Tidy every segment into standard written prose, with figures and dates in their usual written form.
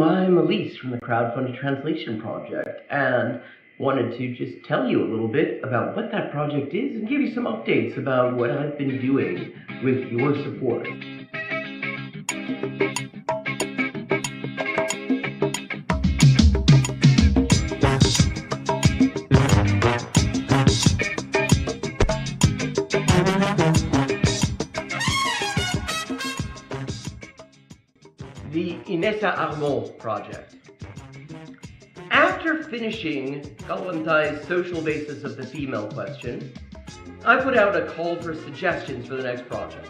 I'm Elise from the Crowdfunded Translation Project, and wanted to just tell you a little bit about what that project is and give you some updates about what I've been doing with your support. The Inessa Armand project. After finishing Kalantai's social basis of the female question, I put out a call for suggestions for the next project.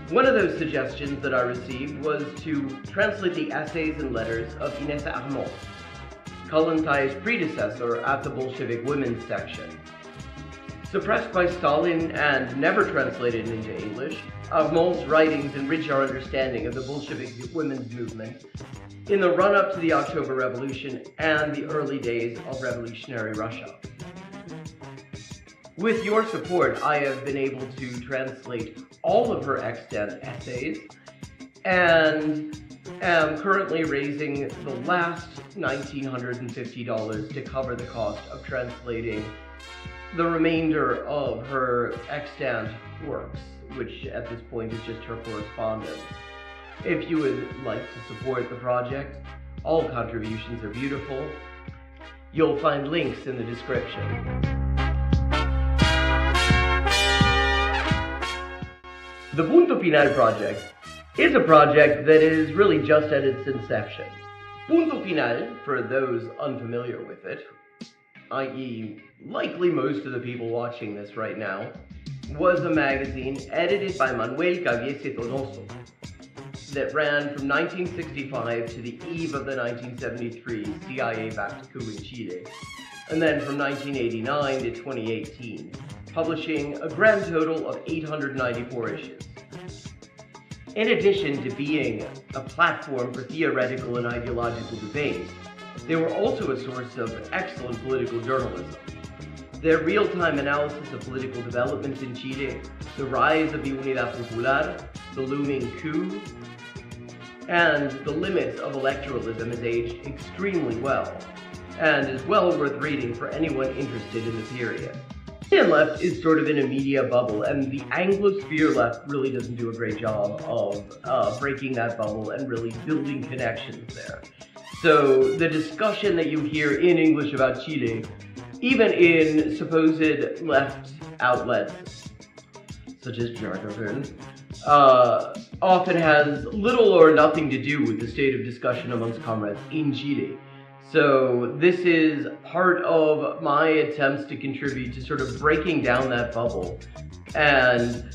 One of those suggestions that I received was to translate the essays and letters of Inessa Armand, Kalantai's predecessor at the Bolshevik women's section. Suppressed by Stalin and never translated into English, Armand's writings enrich our understanding of the Bolshevik women's movement in the run-up to the October Revolution and the early days of revolutionary Russia. With your support, I have been able to translate all of her extant essays and am currently raising the last $1,950 to cover the cost of translating the remainder of her extant works, which at this point is just her correspondence. If you would like to support the project, all contributions are beautiful. You'll find links in the description. The Punto Final project is a project that is really just at its inception. Punto Final, for those unfamiliar with it, i.e. likely most of the people watching this right now, was a magazine edited by Manuel Caviese Donoso that ran from 1965 to the eve of the 1973 CIA-backed coup in Chile, and then from 1989 to 2018, publishing a grand total of 894 issues. In addition to being a platform for theoretical and ideological debate, they were also a source of excellent political journalism. Their real-time analysis of political developments in Chile, the rise of the Unidad Popular, the looming coup, and the limits of electoralism has aged extremely well, and is well worth reading for anyone interested in the period. The Indian left is sort of in a media bubble, and the Anglosphere left really doesn't do a great job of breaking that bubble and really building connections there. So the discussion that you hear in English about Chile, even in supposed left outlets, such as Jacobin, often has little or nothing to do with the state of discussion amongst comrades in Chile. So this is part of my attempts to contribute to sort of breaking down that bubble and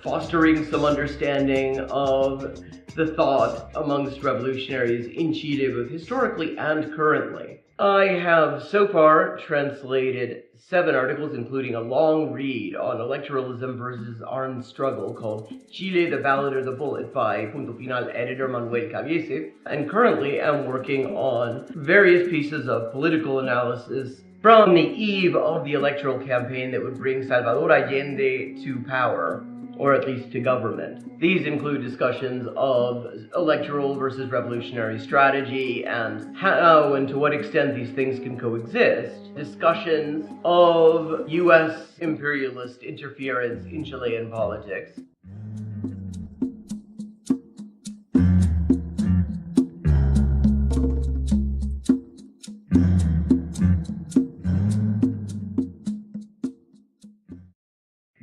fostering some understanding of the thought amongst revolutionaries in Chile, both historically and currently. I have so far translated 7 articles, including a long read on electoralism versus armed struggle called Chile, the Ballad or the Bullet by Punto Final editor Manuel Caviese, and currently am working on various pieces of political analysis from the eve of the electoral campaign that would bring Salvador Allende to power, or at least to government. These include discussions of electoral versus revolutionary strategy and how and to what extent these things can coexist, discussions of US imperialist interference in Chilean politics,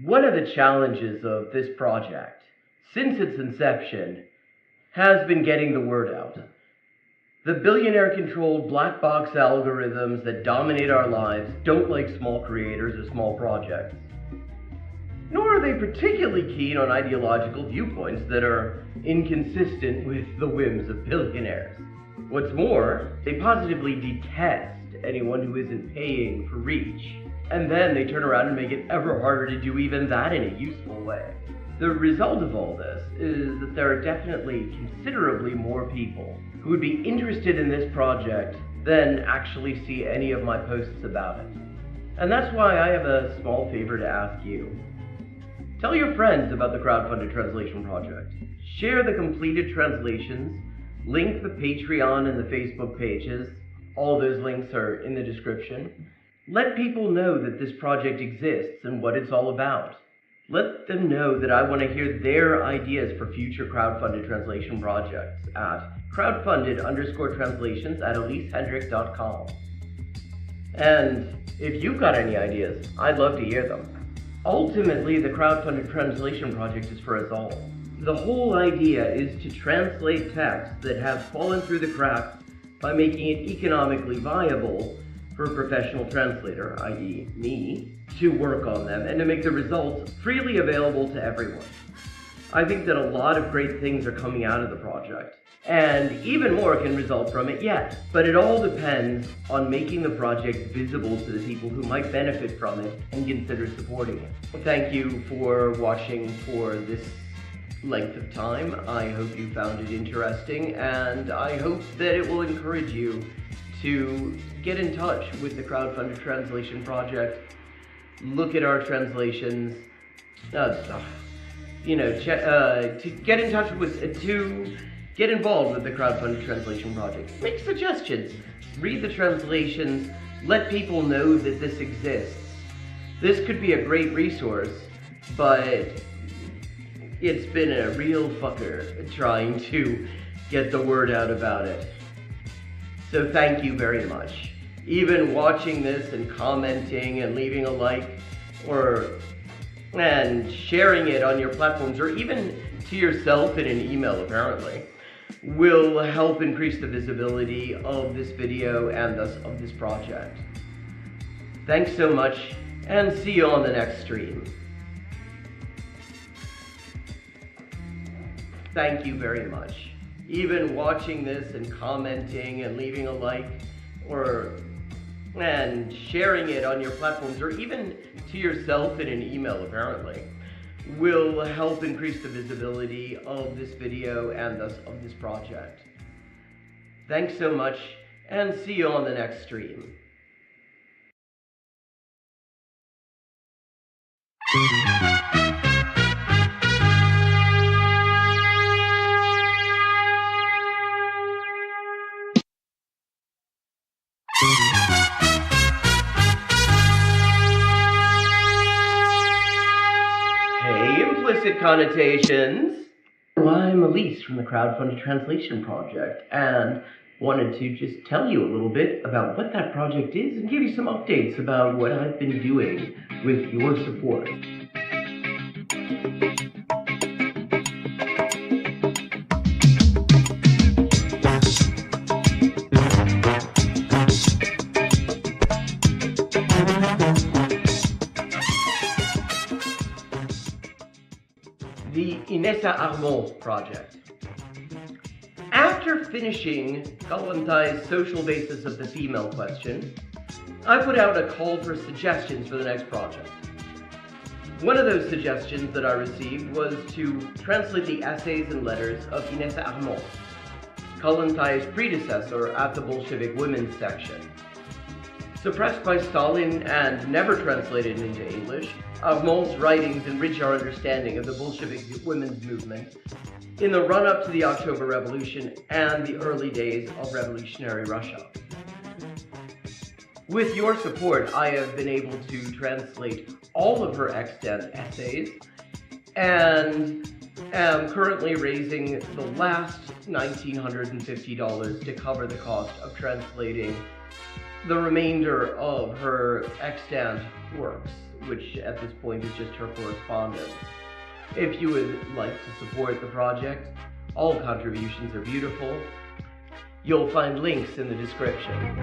One of the challenges of this project, since its inception, has been getting the word out. The billionaire-controlled black box algorithms that dominate our lives don't like small creators or small projects. Nor are they particularly keen on ideological viewpoints that are inconsistent with the whims of billionaires. What's more, they positively detest anyone who isn't paying for reach. And then they turn around and make it ever harder to do even that in a useful way. The result of all this is that there are definitely considerably more people who would be interested in this project than actually see any of my posts about it. And that's why I have a small favor to ask you. Tell your friends about the Crowdfunded Translation Project. Share the completed translations Link the Patreon and the Facebook pages. All those links are in the description. Let people know that this project exists and what it's all about. Let them know that I want to hear their ideas for future crowdfunded translation projects at crowdfunded_translations@elisehendrick.com. And if you've got any ideas, I'd love to hear them. Ultimately, the crowdfunded translation project is for us all. The whole idea is to translate texts that have fallen through the cracks by making it economically viable for a professional translator, i.e. me, to work on them and to make the results freely available to everyone. I think that a lot of great things are coming out of the project, and even more can result from it yet. But it all depends on making the project visible to the people who might benefit from it and consider supporting it. Thank you for watching for this length of time. I hope you found it interesting, and I hope that it will encourage you to get in touch with the crowdfunded translation project, look at our translations, to get in touch with, to get involved with the crowdfunded translation project. Make suggestions, read the translations, let people know that this exists. This could be a great resource, but it's been a real fucker trying to get the word out about it. So thank you very much. Even watching this and commenting and leaving a like and sharing it on your platforms, or even to yourself in an email apparently, will help increase the visibility of this video and thus of this project. Thanks so much, and see you on the next stream. Thank you very much. Even watching this and commenting and leaving a like and sharing it on your platforms, or even to yourself in an email apparently, will help increase the visibility of this video and thus of this project. Thanks so much, and see you on the next stream. Hey, implicit connotations. Well, I'm Elise from the Crowdfunded Translation Project, and wanted to just tell you a little bit about what that project is and give you some updates about what I've been doing with your support. The Inessa Armand project. After finishing Kalantai's social basis of the female question, I put out a call for suggestions for the next project. One of those suggestions that I received was to translate the essays and letters of Inessa Armand, Kalantai's predecessor at the Bolshevik women's section. Suppressed by Stalin and never translated into English, Armand's writings enrich our understanding of the Bolshevik women's movement in the run-up to the October Revolution and the early days of revolutionary Russia. With your support, I have been able to translate all of her extant essays and am currently raising the last $1,950 to cover the cost of translating the remainder of her extant works, which at this point is just her correspondence. If you would like to support the project, all contributions are beautiful. You'll find links in the description.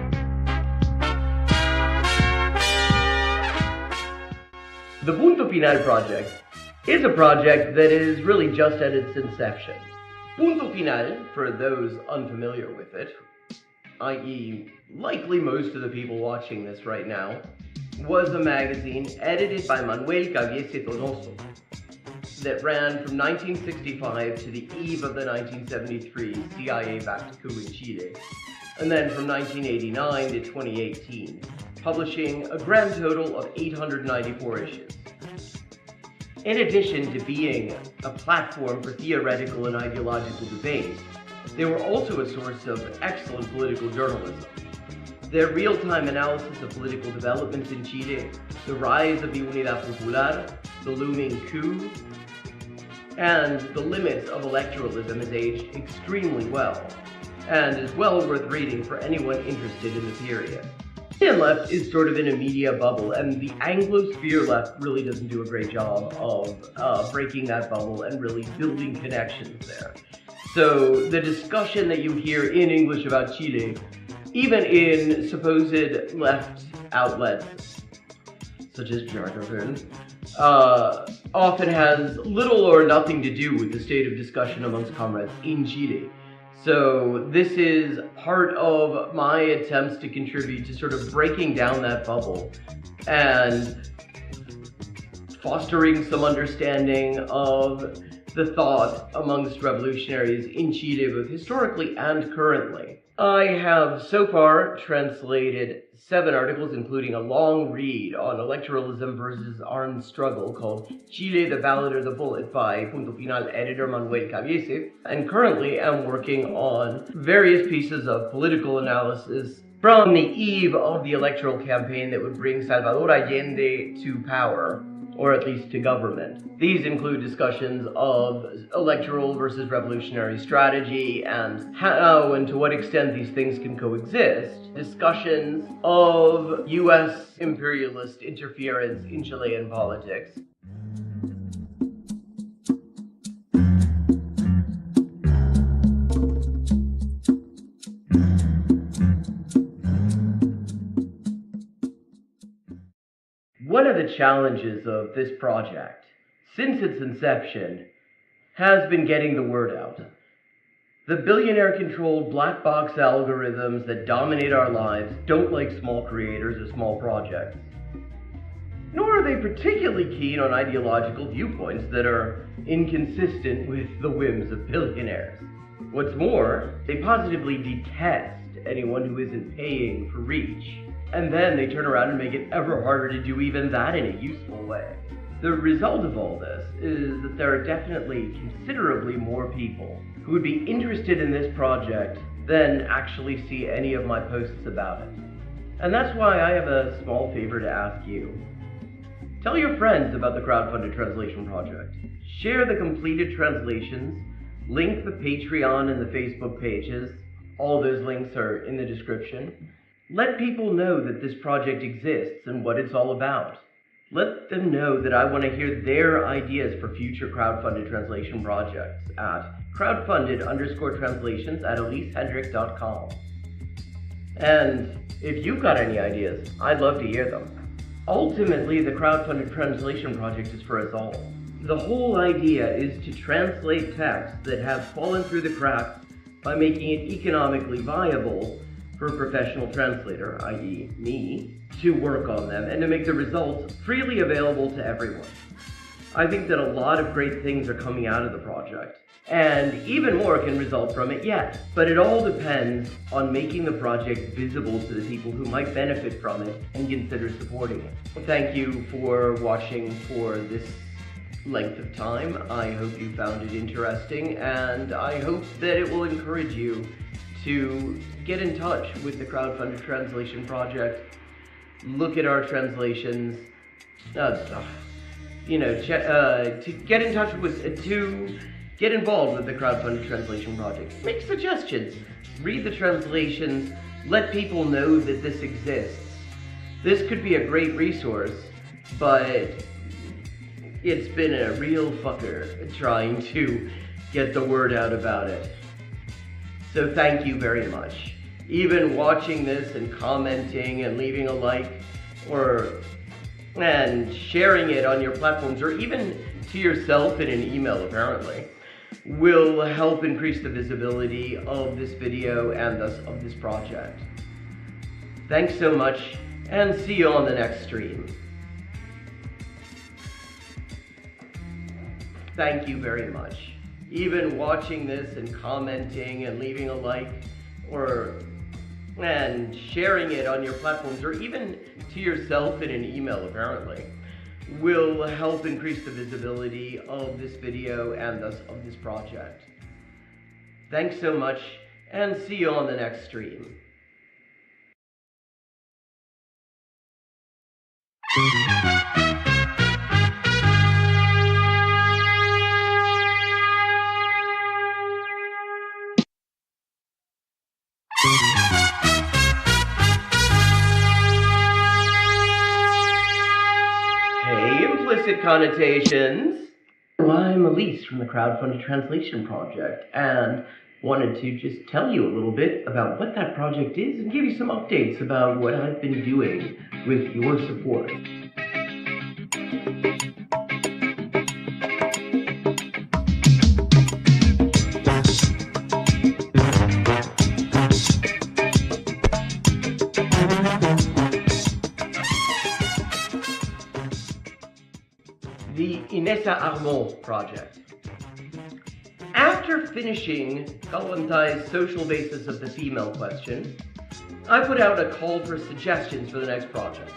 The Punto Final project is a project that is really just at its inception. Punto Final, for those unfamiliar with it, i.e. likely most of the people watching this right now, was a magazine edited by Manuel Caviese Donoso that ran from 1965 to the eve of the 1973 CIA-backed coup in Chile, and then from 1989 to 2018, publishing a grand total of 894 issues. In addition to being a platform for theoretical and ideological debate, They were also a source of excellent political journalism. Their real-time analysis of political developments in Chile, the rise of the Unidad Popular, the looming coup, and the limits of electoralism has aged extremely well, and is well worth reading for anyone interested in the period. The Chilean left is sort of in a media bubble, and the Anglosphere left really doesn't do a great job of breaking that bubble and really building connections there. So the discussion that you hear in English about Chile, even in supposed left outlets, such as Jargon, often has little or nothing to do with the state of discussion amongst comrades in Chile. So this is part of my attempts to contribute to sort of breaking down that bubble and fostering some understanding of the thought amongst revolutionaries in Chile, both historically and currently. I have so far translated 7 articles, including a long read on electoralism versus armed struggle called Chile, the Ballot or the Bullet by Punto Final editor Manuel Cabiese, and currently am working on various pieces of political analysis from the eve of the electoral campaign that would bring Salvador Allende to power, or at least to government. These include discussions of electoral versus revolutionary strategy and how and to what extent these things can coexist, discussions of US imperialist interference in Chilean politics, One of the challenges of this project, since its inception, has been getting the word out. The billionaire-controlled black box algorithms that dominate our lives don't like small creators or small projects. Nor are they particularly keen on ideological viewpoints that are inconsistent with the whims of billionaires. What's more, they positively detest anyone who isn't paying for reach. And then they turn around and make it ever harder to do even that in a useful way. The result of all this is that there are definitely considerably more people who would be interested in this project than actually see any of my posts about it. And that's why I have a small favor to ask you. Tell your friends about the crowdfunded translation project. Share the completed translations, link the Patreon and the Facebook pages. All those links are in the description. Let people know that this project exists and what it's all about. Let them know that I want to hear their ideas for future crowdfunded translation projects at crowdfunded_translations@elisehendrick.com. And if you've got any ideas, I'd love to hear them. Ultimately, the crowdfunded translation project is for us all. The whole idea is to translate texts that have fallen through the cracks by making it economically viable for a professional translator, i.e. me, to work on them and to make the results freely available to everyone. I think that a lot of great things are coming out of the project, and even more can result from it yet. But it all depends on making the project visible to the people who might benefit from it and consider supporting it. Thank you for watching for this length of time. I hope you found it interesting, and I hope that it will encourage you to get in touch with the crowdfunded translation project, look at our translations, to get in touch with, to get involved with the crowdfunded translation project. Make suggestions, read the translations, let people know that this exists. This could be a great resource, but it's been a real fucker trying to get the word out about it. So thank you very much. Even watching this and commenting and leaving a like and sharing it on your platforms, or even to yourself in an email apparently, will help increase the visibility of this video and thus of this project. Thanks so much, and see you on the next stream. Thank you very much. Even watching this and commenting and leaving a like and sharing it on your platforms, or even to yourself in an email apparently, will help increase the visibility of this video and thus of this project. Thanks so much, and see you on the next stream. Hey, implicit connotations. I'm Elise from the crowdfunded translation project, and wanted to just tell you a little bit about what that project is and give you some updates about what I've been doing with your support. The Inessa Armand project. After finishing Kalantai's social basis of the female question, I put out a call for suggestions for the next project.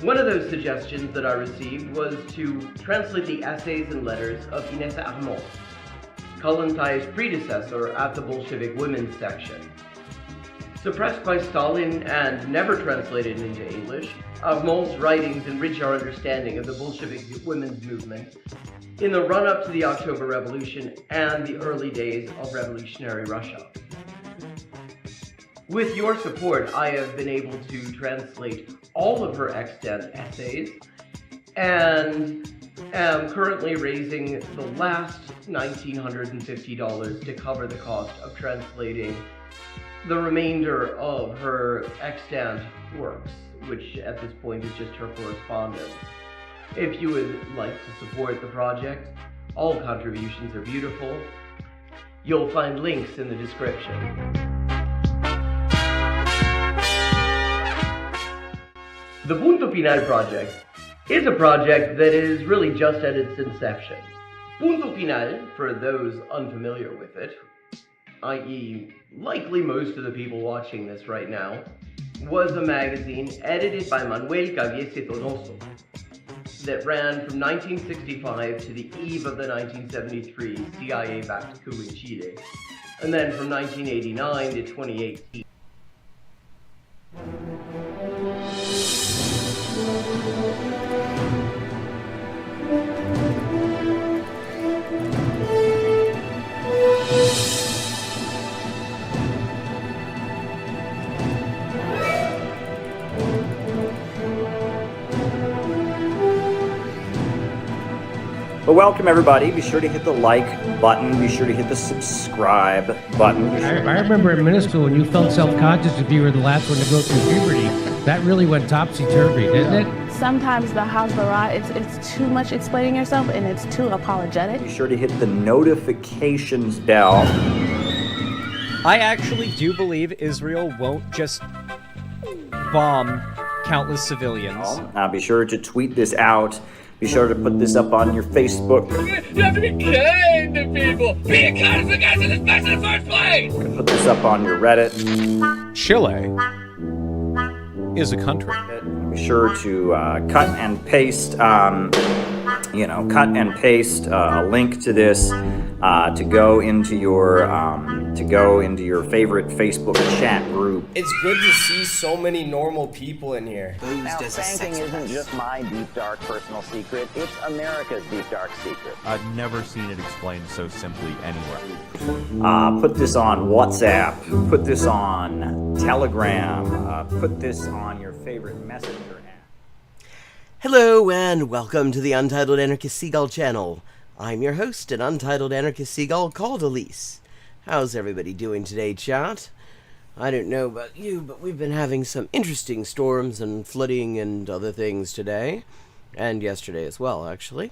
One of those suggestions that I received was to translate the essays and letters of Inessa Armand, Kalantai's predecessor at the Bolshevik women's section. Suppressed by Stalin and never translated into English, Armand's writings enrich our understanding of the Bolshevik women's movement in the run-up to the October Revolution and the early days of revolutionary Russia. With your support, I have been able to translate all of her extant essays and am currently raising the last $1,950 to cover the cost of translating the remainder of her extant works, which at this point is just her correspondence. If you would like to support the project, all contributions are beautiful. You'll find links in the description. The Punto Final project is a project that is really just at its inception. Punto Final, for those unfamiliar with it, i.e. likely most of the people watching this right now, was a magazine edited by Manuel Caviese Donoso that ran from 1965 to the eve of the 1973 CIA-backed coup in Chile, and then from 1989 to 2018. Well, welcome everybody. Be sure to hit the like button. Be sure to hit the subscribe button. I remember in middle school when you felt self-conscious if you were the last one to go through puberty. That really went topsy-turvy, didn't it? Sometimes the Hasbara, it's too much explaining yourself and it's too apologetic. Be sure to hit the notifications bell. I actually do believe Israel won't just bomb countless civilians. Be sure to tweet this out. Be sure to put this up on your Facebook. You have to be kind to people. Being kind is the guys in this mess in the first place. Put this up on your Reddit. Chile is a country. Be sure to cut and paste a link to this to go into your favorite Facebook chat group. It's good to see so many normal people in here. Now, spanking isn't just my deep, dark personal secret. It's America's deep, dark secret. I've never seen it explained so simply anywhere. Put this on WhatsApp. Put this on Telegram. Put this on your favorite messenger app. Hello and welcome to the Untitled Anarchist Seagull channel. I'm your host, an Untitled Anarchist Seagull called Elise. How's everybody doing today, chat? I don't know about you, but we've been having some interesting storms and flooding and other things today. And yesterday as well, actually.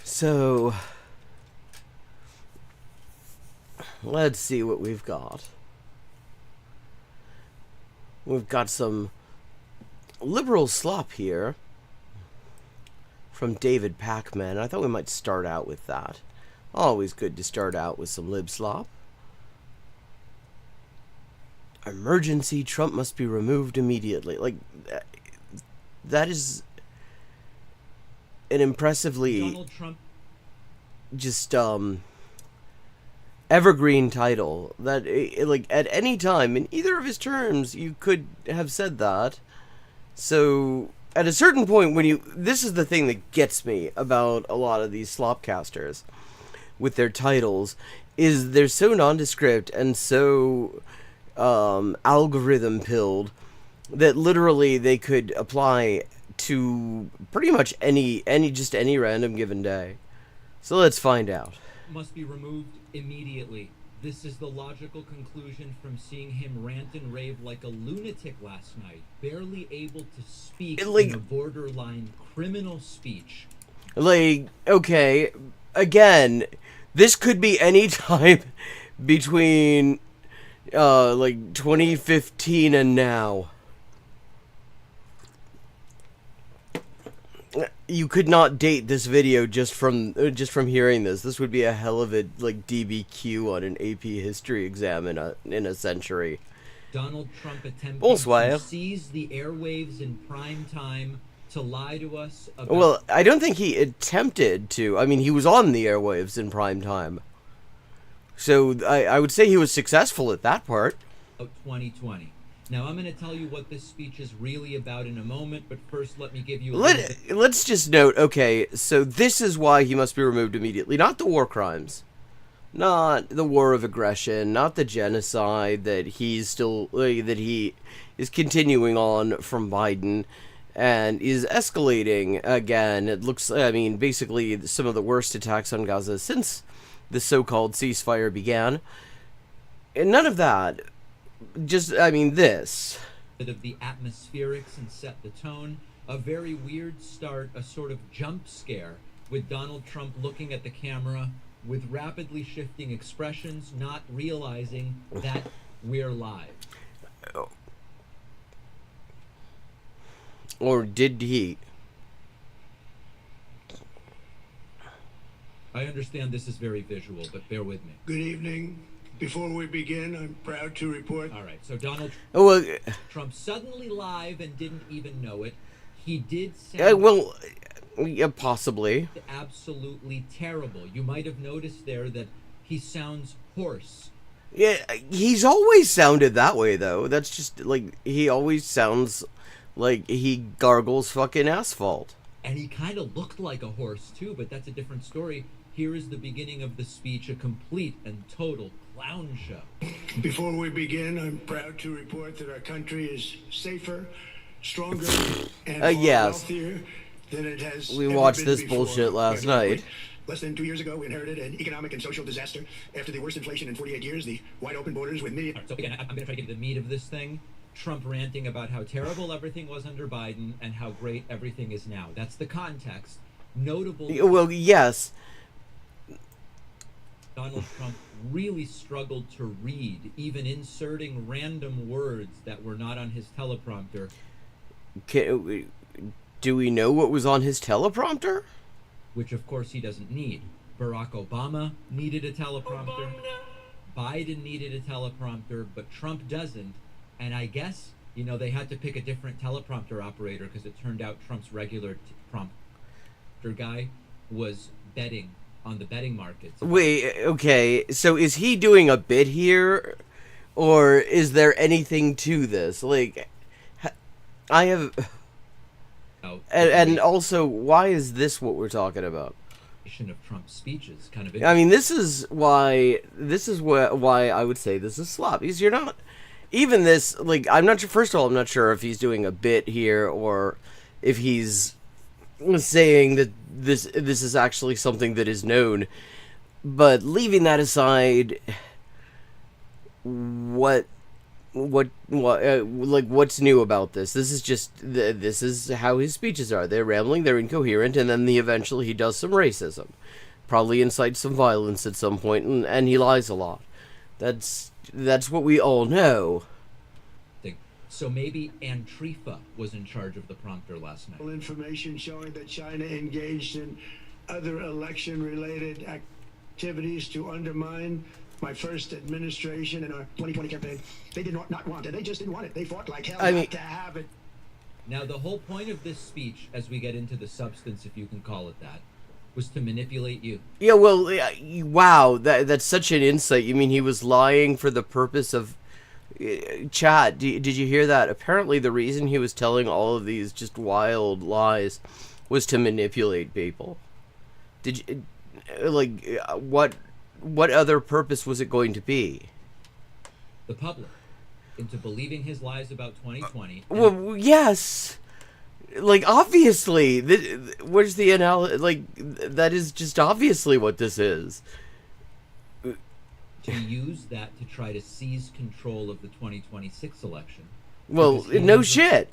So, let's see what we've got. We've got some liberal slop here from David Pacman. I thought we might start out with that. Always good to start out with some lib slop. Emergency, Trump must be removed immediately. Like, that is an impressively Donald Trump. just evergreen title that, like, at any time in either of his terms you could have said that. So at a certain point, this is the thing that gets me about a lot of these slopcasters with their titles, is they're so nondescript and so algorithm pilled that literally they could apply to pretty much any random given day. So let's find out. Must be removed immediately. This is the logical conclusion from seeing him rant and rave like a lunatic last night, barely able to speak in a borderline criminal speech. Like, okay, again, this could be any time between, like, 2015 and now. You could not date this video just from hearing this. This would be a hell of a, like, DBQ on an AP history exam in a century. Donald Trump attempted to seize the airwaves in prime time to lie to us about... Well, I don't think he attempted to. I mean, he was on the airwaves in prime time. So I would say he was successful at that part. 2020. Now, I'm going to tell you what this speech is really about in a moment, but first let me give you Let's just note, okay, so this is why he must be removed immediately. Not the war crimes. Not the war of aggression. Not the genocide that he's still... that he is continuing on from Biden and is escalating again. It looks... I mean, basically some of the worst attacks on Gaza since the so-called ceasefire began. And none of that... Just, I mean, this. Of the atmospherics and set the tone. A very weird start, a sort of jump scare, with Donald Trump looking at the camera with rapidly shifting expressions, not realizing that we're live. Or did he? I understand this is very visual, but bear with me. Good evening. Before we begin, I'm proud to report... All right, so Donald Trump suddenly live and didn't even know it. He did sound... yeah, possibly. Absolutely terrible. You might have noticed there that he sounds hoarse. Yeah, he's always sounded that way, though. That's just, like, he always sounds like he gargles fucking asphalt. And he kind of looked like a horse, too, but that's a different story. Here is the beginning of the speech, a complete and total clown show. Before we begin, I'm proud to report that our country is safer, stronger, and wealthier than it has We watched this before. bullshit last night. Less than 2 years ago, we inherited an economic and social disaster. After the worst inflation in 48 years, the wide open borders with millions... So again, I'm going to try to get to the meat of this thing. Trump ranting about how terrible everything was under Biden and how great everything is now. That's the context. Notable... Well, yes. Donald Trump really struggled to read, even inserting random words that were not on his teleprompter. Do we know what was on his teleprompter? Which, of course, he doesn't need. Barack Obama needed a teleprompter. Biden needed a teleprompter, but Trump doesn't. And I guess, you know, they had to pick a different teleprompter operator because it turned out Trump's regular prompter guy was betting on the betting markets. Wait, okay, so is he doing a bit here, or is there anything to this? Like, I have... And also, why is this what we're talking about? Of Trump's speeches, kind of. I mean, this is why I would say this is slop. Because you're not... Even this, like, I'm not sure... First of all, I'm not sure if he's doing a bit here, or if he's saying that this is actually something that is known. But leaving that aside, like, what's new about this? This is just, this is how his speeches are. They're rambling, they're incoherent, and then eventually he does some racism. Probably incites some violence at some point, and he lies a lot. That's what we all know. So maybe Antifa was in charge of the prompter last night. Information showing that China engaged in other election-related activities to undermine my first administration in our 2020 campaign. They did not want it. They just didn't want it. They fought like hell not to have it. Now, the whole point of this speech, as we get into the substance, if you can call it that, was to manipulate you. Yeah, well, wow, that's such an insight. You mean he was lying for the purpose of... Chat, did you hear that? Apparently the reason he was telling all of these just wild lies was to manipulate people. Did you... Like, what other purpose was it going to be? The public into believing his lies about 2020. Well, yes. Like, obviously, where's the analysis? Like, that is just obviously what this is. To use that to try to seize control of the 2026 election. Well, no shit.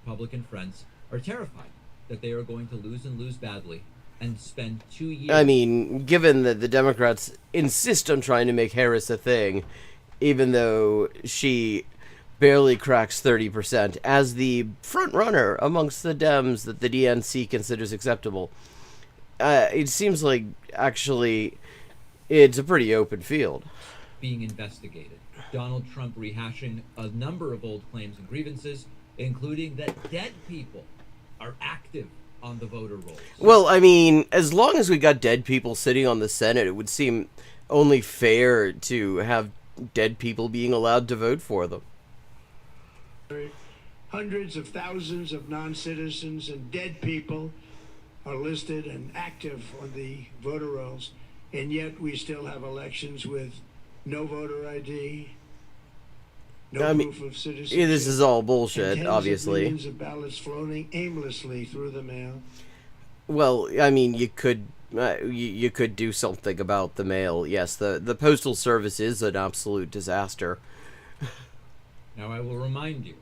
Republican friends are terrified that they are going to lose and lose badly and spend 2 years... I mean, given that the Democrats insist on trying to make Harris a thing, even though she barely cracks 30%, as the front runner amongst the Dems that the DNC considers acceptable, it seems like, actually, it's a pretty open field. Being investigated. Donald Trump rehashing a number of old claims and grievances, including that dead people are active on the voter rolls. Well, I mean, as long as we got dead people sitting on the Senate, it would seem only fair to have dead people being allowed to vote for them. Hundreds of thousands of non-citizens and dead people are listed and active on the voter rolls, and yet we still have elections with no voter ID, no proof of citizenship. Yeah, this is all bullshit, and obviously. Millions of ballots floating aimlessly through the mail. Well, I mean, you could do something about the mail. Yes, the Postal Service is an absolute disaster. Now, I will remind you,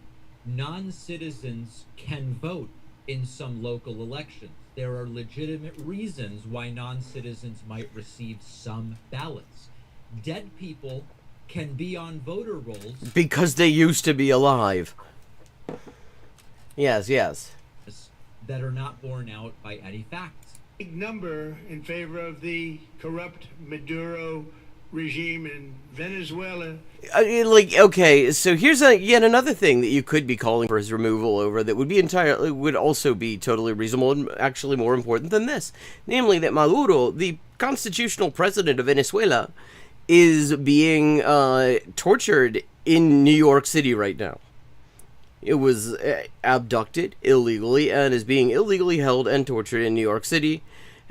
non-citizens can vote in some local elections. There are legitimate reasons why non-citizens might receive some ballots. Dead people can be on voter rolls because they used to be alive. Yes, yes. That are not borne out by any facts. Big number in favor of the corrupt Maduro regime in Venezuela. Like, okay, so here's yet another thing that you could be calling for his removal over that would also be totally reasonable and actually more important than this. Namely that Maduro, the constitutional president of Venezuela, is being tortured in New York City right now. It was abducted illegally and is being illegally held and tortured in New York City.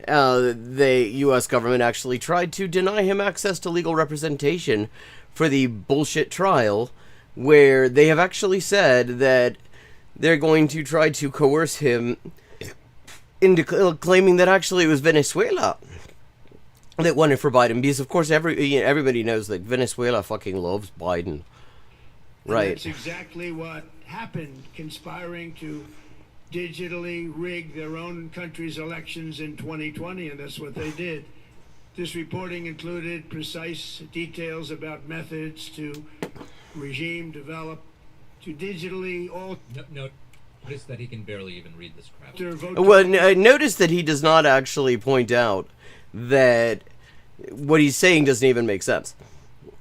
The U.S. government actually tried to deny him access to legal representation for the bullshit trial, where they have actually said that they're going to try to coerce him into claiming that actually it was Venezuela that won it for Biden, because of course everybody knows that Venezuela fucking loves Biden. Right. And that's exactly what happened, conspiring to digitally rig their own country's elections in 2020, and that's what they did. This reporting included precise details about methods to regime develop to digitally all... Notice that he can barely even read this crap. Well, notice that he does not actually point out that what he's saying doesn't even make sense.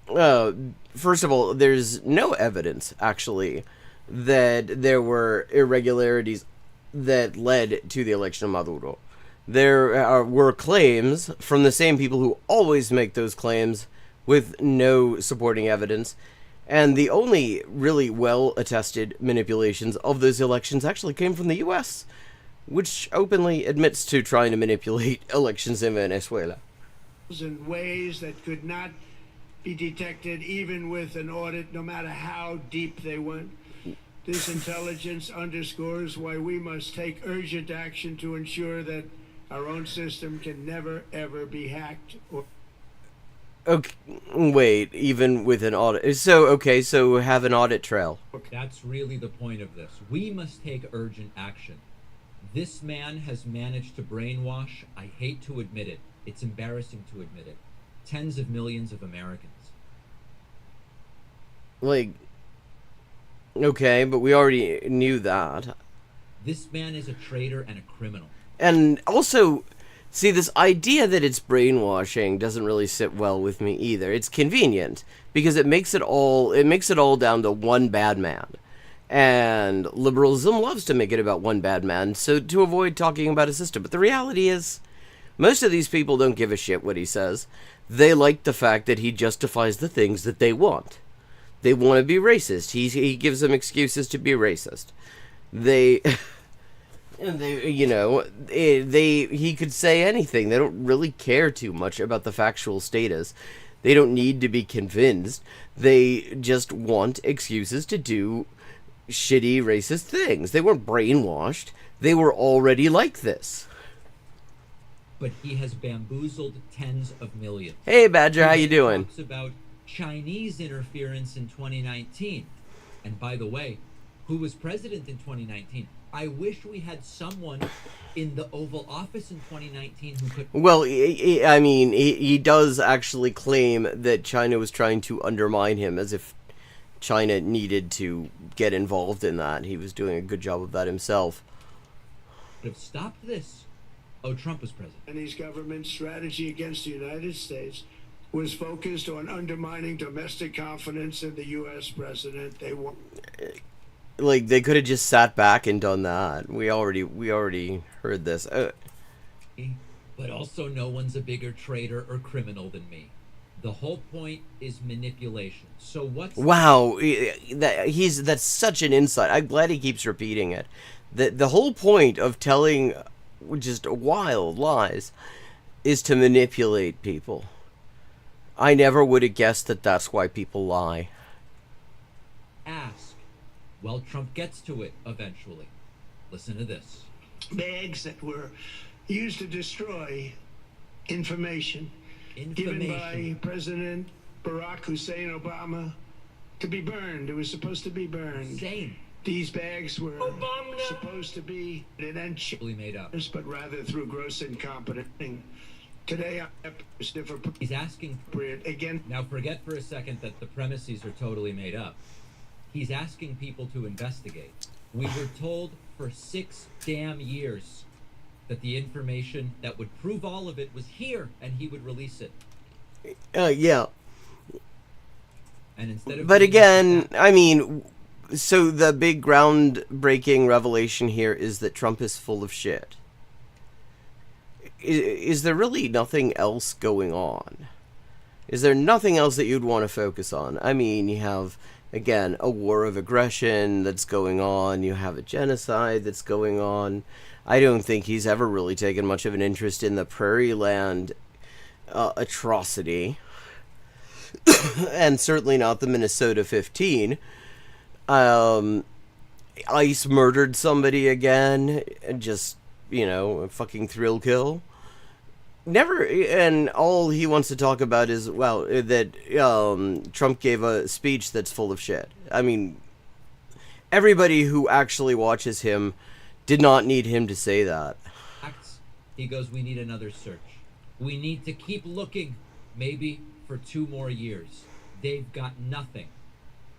First of all, there's no evidence, actually, that there were irregularities that led to the election of Maduro. There were claims from the same people who always make those claims with no supporting evidence, and the only really well-attested manipulations of those elections actually came from the U.S., which openly admits to trying to manipulate elections in Venezuela. In ways that could not be detected even with an audit, no matter how deep they went. This intelligence underscores why we must take urgent action to ensure that our own system can never, ever be hacked. Okay, wait, even with an audit. So have an audit trail. That's really the point of this. We must take urgent action. This man has managed to brainwash, I hate to admit it, it's embarrassing to admit it, tens of millions of Americans. Like, okay, but we already knew that. This man is a traitor and a criminal. And also, see, this idea that it's brainwashing doesn't really sit well with me either. It's convenient because it makes it all down to one bad man. And liberalism loves to make it about one bad man, so to avoid talking about a system. But the reality is, most of these people don't give a shit what he says. They like the fact that he justifies the things that they want. They want to be racist. He gives them excuses to be racist. He could say anything. They don't really care too much about the factual status. They don't need to be convinced. They just want excuses to do shitty racist things. They weren't brainwashed. They were already like this. But he has bamboozled tens of millions. Hey, Badger, how you doing? Talks about Chinese interference in 2019. And by the way, who was president in 2019? I wish we had someone in the Oval Office in 2019 who could... Well, he does actually claim that China was trying to undermine him, as if China needed to get involved in that. He was doing a good job of that himself. Have stopped this. Oh, Trump was president. Chinese government strategy against the United States was focused on undermining domestic confidence in the U.S. president. They want... Like, they could have just sat back and done that. We already heard this. But also, no one's a bigger traitor or criminal than me. The whole point is manipulation. So what's... Wow, that's such an insight. I'm glad he keeps repeating it. The whole point of telling just wild lies is to manipulate people. I never would have guessed that that's why people lie. Ask. Well, Trump gets to it eventually. Listen to this. Bags that were used to destroy information given by President Barack Hussein Obama to be burned. It was supposed to be burned. Same. These bags were supposed to be made up, but rather through gross incompetence. Today, he's asking again. Now, forget for a second that the premises are totally made up. He's asking people to investigate. We were told for 6 damn years that the information that would prove all of it was here, and he would release it. Yeah. And instead of... But again, I mean, so the big groundbreaking revelation here is that Trump is full of shit. Is there really nothing else going on? Is there nothing else that you'd want to focus on? I mean, you have... Again, a war of aggression that's going on. You have a genocide that's going on. I don't think he's ever really taken much of an interest in the Prairie Land atrocity. And certainly not the Minnesota 15. ICE murdered somebody again. Just, a fucking thrill kill. Never, and all he wants to talk about is, well, that Trump gave a speech that's full of shit. I mean, everybody who actually watches him did not need him to say that. He goes, we need another search. We need to keep looking, maybe for 2 more years. They've got nothing.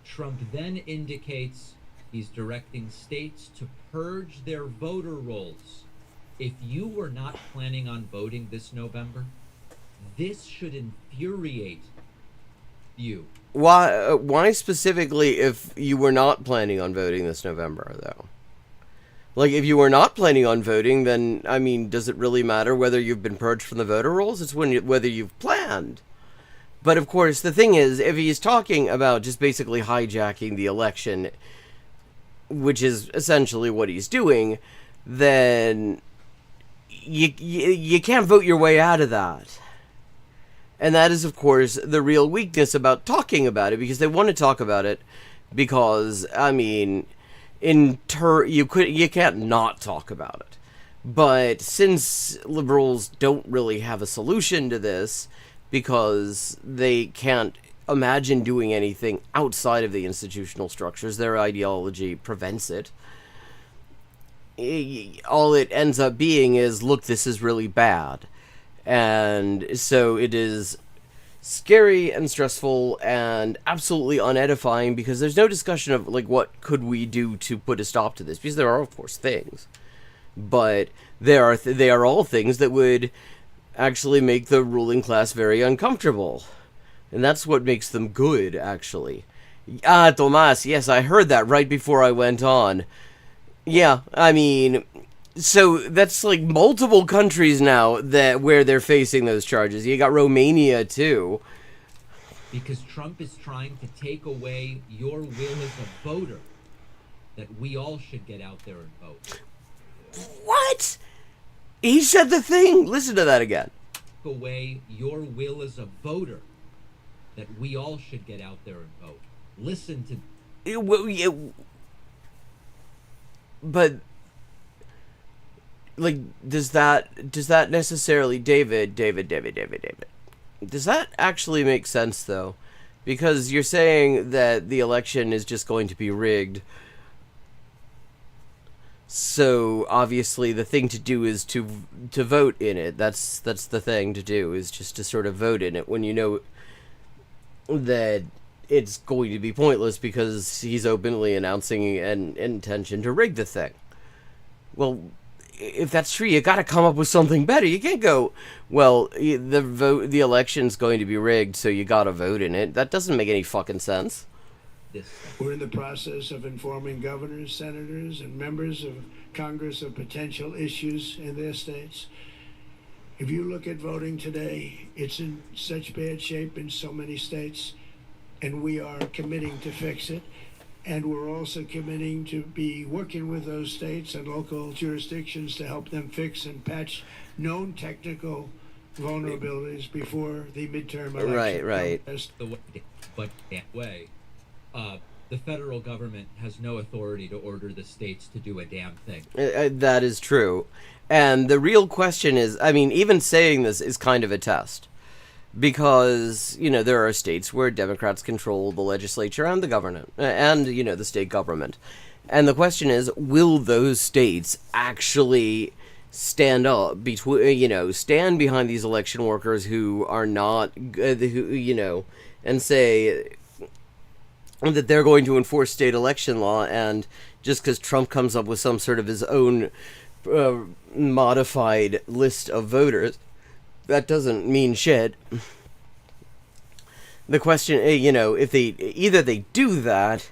Trump then indicates he's directing states to purge their voter rolls. If you were not planning on voting this November, this should infuriate you. Why specifically if you were not planning on voting this November, though? Like, if you were not planning on voting, then, I mean, does it really matter whether you've been purged from the voter rolls? It's whether you've planned. But, of course, the thing is, if he's talking about just basically hijacking the election, which is essentially what he's doing, then... You can't vote your way out of that. And that is, of course, the real weakness about talking about it, because they want to talk about it because, I mean, you can't not talk about it. But since liberals don't really have a solution to this, because they can't imagine doing anything outside of the institutional structures, their ideology prevents it. All it ends up being is, look, this is really bad. And so it is scary and stressful and absolutely unedifying, because there's no discussion of, like, what could we do to put a stop to this, because there are, of course, things. But they are all things that would actually make the ruling class very uncomfortable. And that's what makes them good, actually. Tomas, yes, I heard that right before I went on. Yeah, I mean, so that's like multiple countries now where they're facing those charges. You got Romania too. Because Trump is trying to take away your will as a voter, that we all should get out there and vote. What? He said the thing. Listen to that again. Away your will as a voter, that we all should get out there and vote. Listen to... But, like, does that necessarily... David. Does that actually make sense, though? Because you're saying that the election is just going to be rigged. So, obviously, the thing to do is to vote in it. That's the thing to do, is just to sort of vote in it when you know that it's going to be pointless because he's openly announcing an intention to rig the thing. Well, if that's true, you gotta come up with something better. You can't go, well, the election's going to be rigged, so you gotta vote in it. That doesn't make any fucking sense. We're in the process of informing governors, senators, and members of Congress of potential issues in their states. If you look at voting today, it's in such bad shape in so many states, and we are committing to fix it. And we're also committing to be working with those states and local jurisdictions to help them fix and patch known technical vulnerabilities before the midterm election. Right. But that way, the federal government has no authority to order the states to do a damn thing. That is true. And the real question is, I mean, even saying this is kind of a test. Because, there are states where Democrats control the legislature and the government, and, the state government. And the question is, will those states actually stand up, stand behind these election workers who are not, and say that they're going to enforce state election law, and just because Trump comes up with some sort of his own modified list of voters, that doesn't mean shit. The question, if they do that,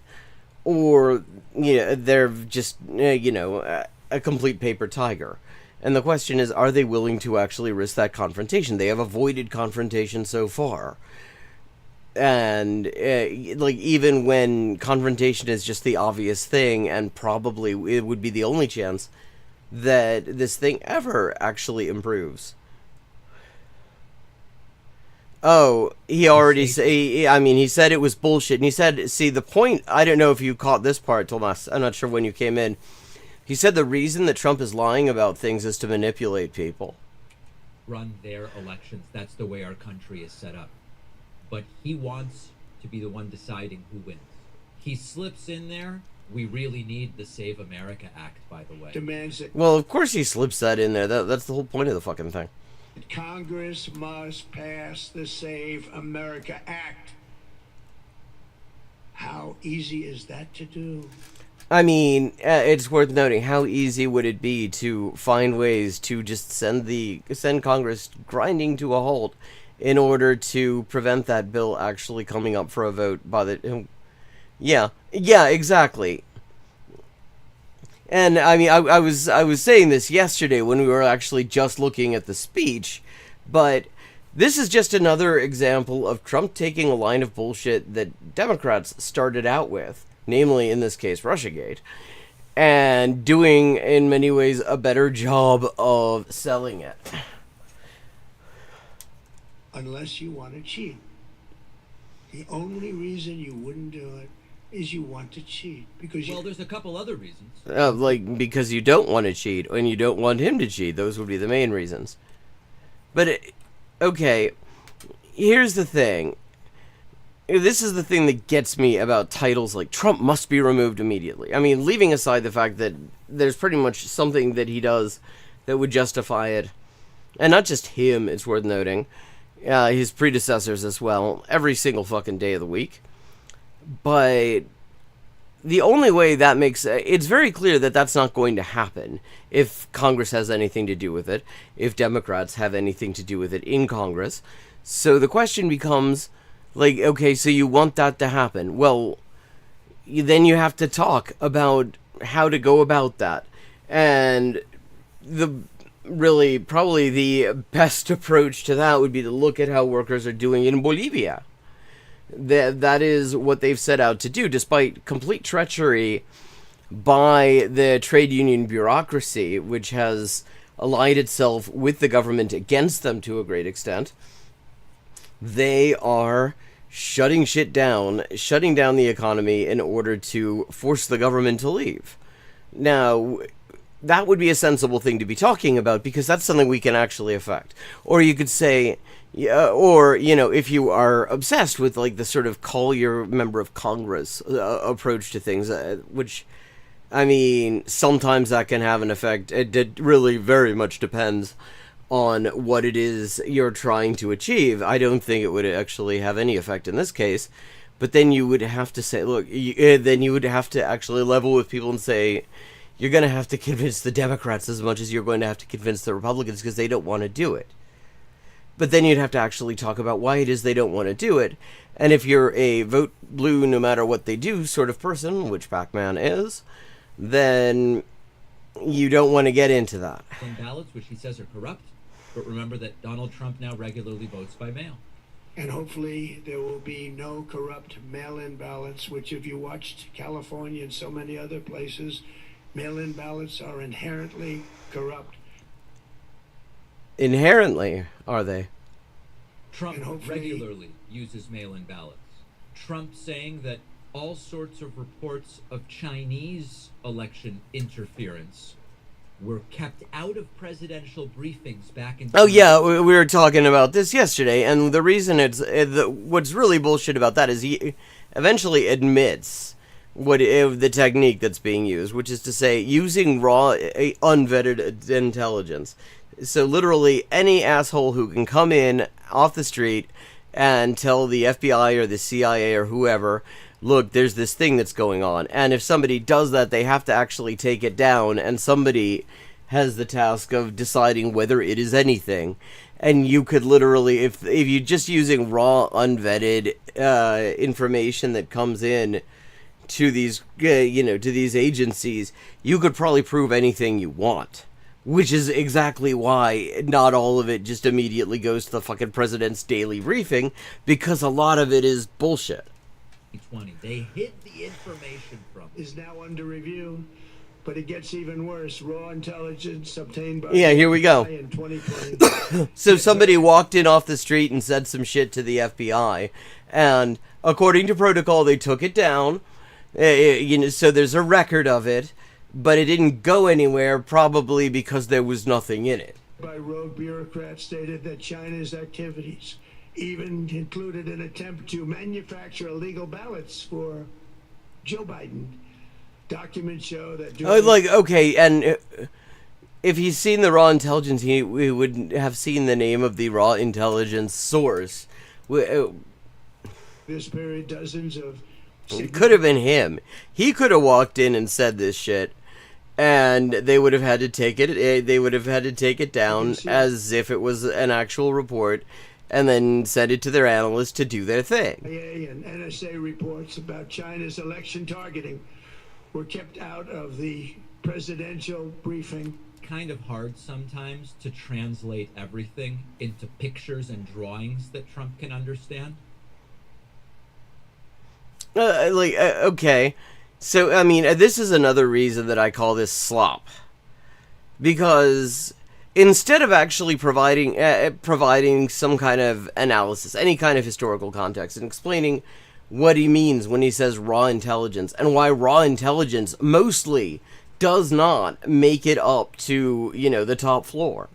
or, they're just, a complete paper tiger. And the question is, are they willing to actually risk that confrontation? They have avoided confrontation so far. And, even when confrontation is just the obvious thing, and probably it would be the only chance that this thing ever actually improves. Oh, he already he said it was bullshit. And he said, see, the point, I don't know if you caught this part, Tomas. I'm not sure when you came in. He said the reason that Trump is lying about things is to manipulate people. Run their elections. That's the way our country is set up. But he wants to be the one deciding who wins. He slips in there. We really need the Save America Act, by the way. Demands that well, of course he slips that in there. That's the whole point of the fucking thing. Congress must pass the Save America Act. How easy is that to do? I mean, it's worth noting, how easy would it be to find ways to just send Congress grinding to a halt in order to prevent that bill actually coming up for a vote by the... Yeah, exactly. And I mean, I was saying this yesterday when we were actually just looking at the speech, but this is just another example of Trump taking a line of bullshit that Democrats started out with, namely, in this case, Russiagate, and doing, in many ways, a better job of selling it. Unless you want to cheat. The only reason you wouldn't do it is you want to cheat. Because there's a couple other reasons. Because you don't want to cheat, and you don't want him to cheat. Those would be the main reasons. But, okay, here's the thing. This is the thing that gets me about titles like Trump must be removed immediately. I mean, leaving aside the fact that there's pretty much something that he does that would justify it. And not just him, it's worth noting. His predecessors as well, every single fucking day of the week. But the only way that makes... it's very clear that that's not going to happen if Congress has anything to do with it, if Democrats have anything to do with it in Congress. So the question becomes, Like, okay, so you want that to happen. Well, then you have to talk about how to go about that. And probably the best approach to that would be to look at how workers are doing in Bolivia. That is what they've set out to do, despite complete treachery by the trade union bureaucracy, which has allied itself with the government against them to a great extent. They are shutting down the economy in order to force the government to leave. Now, that would be a sensible thing to be talking about, because that's something we can actually affect. Or you could say, or, if you are obsessed with, like, the sort of call your member of Congress approach to things, which, I mean, sometimes that can have an effect. It really very much depends on what it is you're trying to achieve. I don't think it would actually have any effect in this case. But then you would have to say, look, then you would have to actually level with people and say, you're going to have to convince the Democrats as much as you're going to have to convince the Republicans, because they don't want to do it. But then you'd have to actually talk about why it is they don't want to do it. And if you're a vote blue no matter what they do sort of person, which Pac-Man is, then you don't want to get into that. Ballots, which he says are corrupt, but remember that Donald Trump now regularly votes by mail. And hopefully there will be no corrupt mail-in ballots, which if you watched California and so many other places, mail-in ballots are inherently corrupt. Inherently, are they? Trump regularly uses mail-in ballots. Trump saying that all sorts of reports of Chinese election interference were kept out of presidential briefings back in... Oh, yeah, we were talking about this yesterday, and the reason what's really bullshit about that is he eventually admits the technique that's being used, which is to say, using raw, unvetted intelligence. So literally, any asshole who can come in off the street and tell the FBI or the CIA or whoever, look, there's this thing that's going on. And if somebody does that, they have to actually take it down, and somebody has the task of deciding whether it is anything. And you could literally, if you're just using raw, unvetted information that comes in to these, to these agencies, you could probably prove anything you want. Which is exactly why not all of it just immediately goes to the fucking president's daily briefing, because a lot of it is bullshit. 2020. They hid the information from is now under review, but it gets even worse. Raw intelligence obtained by here we go. in 2020. So somebody walked in off the street and said some shit to the FBI, and according to protocol, they took it down. So there's a record of it. But it didn't go anywhere, probably because there was nothing in it. By rogue bureaucrats stated that China's activities even included an attempt to manufacture illegal ballots for Joe Biden. Documents show that... and if he's seen the raw intelligence, he would have seen the name of the raw intelligence source. This period, dozens of... It could have been him. He could have walked in and said this shit. And they would have had to take it. They would have had to take it down as if it was an actual report, and then send it to their analysts to do their thing. CIA and NSA reports about China's election targeting were kept out of the presidential briefing. Kind of hard sometimes to translate everything into pictures and drawings that Trump can understand. Okay. So, I mean, this is another reason that I call this slop. Because instead of actually providing some kind of analysis, any kind of historical context, and explaining what he means when he says raw intelligence, and why raw intelligence mostly does not make it up to, the top floor,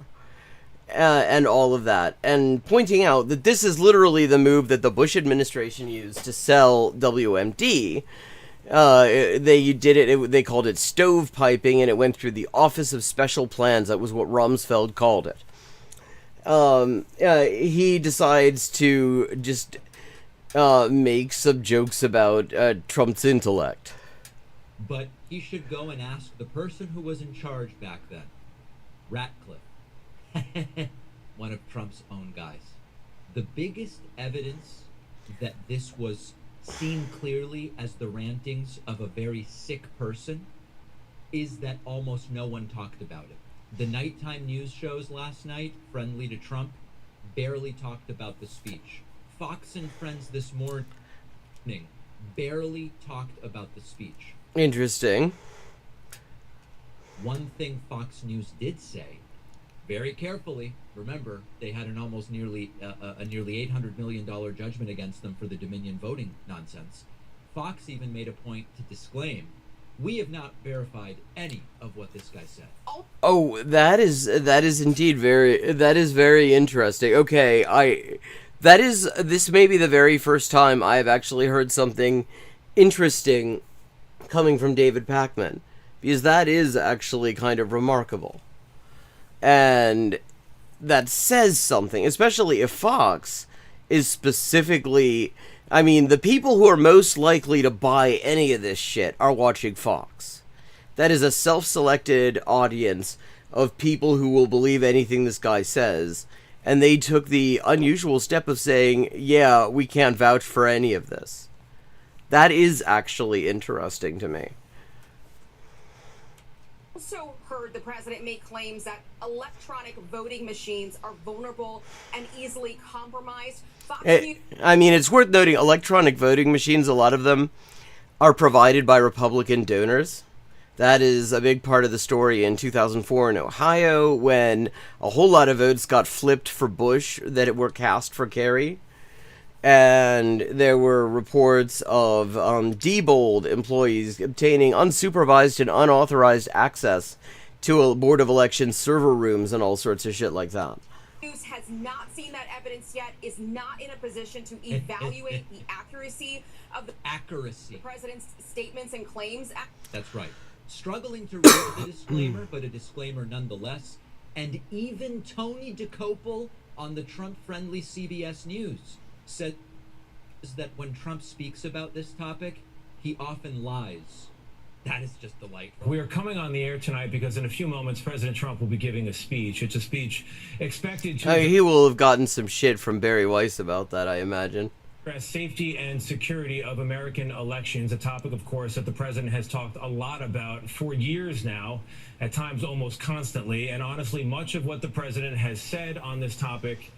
and all of that, and pointing out that this is literally the move that the Bush administration used to sell WMD. They did it, they called it stovepiping, and it went through the Office of Special Plans. That was what Rumsfeld called it. He decides to just make some jokes about Trump's intellect. But he should go and ask the person who was in charge back then, Ratcliffe, one of Trump's own guys. The biggest evidence that this was seen clearly as the rantings of a very sick person is that almost no one talked about it. The nighttime news shows last night, friendly to Trump, barely talked about the speech. Fox and Friends this morning barely talked about the speech. Interesting. One thing Fox News did say, very carefully, remember, they had an almost nearly $800 million judgment against them for the Dominion voting nonsense. Fox even made a point to disclaim, we have not verified any of what this guy said. Oh, that is indeed very interesting. Okay, this may be the very first time I have actually heard something interesting coming from David Pakman, because that is actually kind of remarkable. And that says something, especially if Fox is specifically... I mean, the people who are most likely to buy any of this shit are watching Fox. That is a self-selected audience of people who will believe anything this guy says, and they took the unusual step of saying, yeah, we can't vouch for any of this. That is actually interesting to me. Also heard the president make claims that electronic voting machines are vulnerable and easily compromised. I mean, it's worth noting, electronic voting machines, a lot of them are provided by Republican donors. That is a big part of the story in 2004 in Ohio, when a whole lot of votes got flipped for Bush that were cast for Kerry. And there were reports of Diebold employees obtaining unsupervised and unauthorized access to a Board of Elections server rooms and all sorts of shit like that. News has not seen that evidence yet, is not in a position to evaluate the accuracy of the president's statements and claims. That's right. Struggling to read the disclaimer, but a disclaimer nonetheless. And even Tony DeCopel on the Trump-friendly CBS News said that when Trump speaks about this topic, he often lies. That is just delightful. We are coming on the air tonight because in a few moments, President Trump will be giving a speech. It's a speech expected to... he will have gotten some shit from Barry Weiss about that, I imagine. Address safety and security of American elections, a topic, of course, that the president has talked a lot about for years now, at times almost constantly. And honestly, much of what the president has said on this topic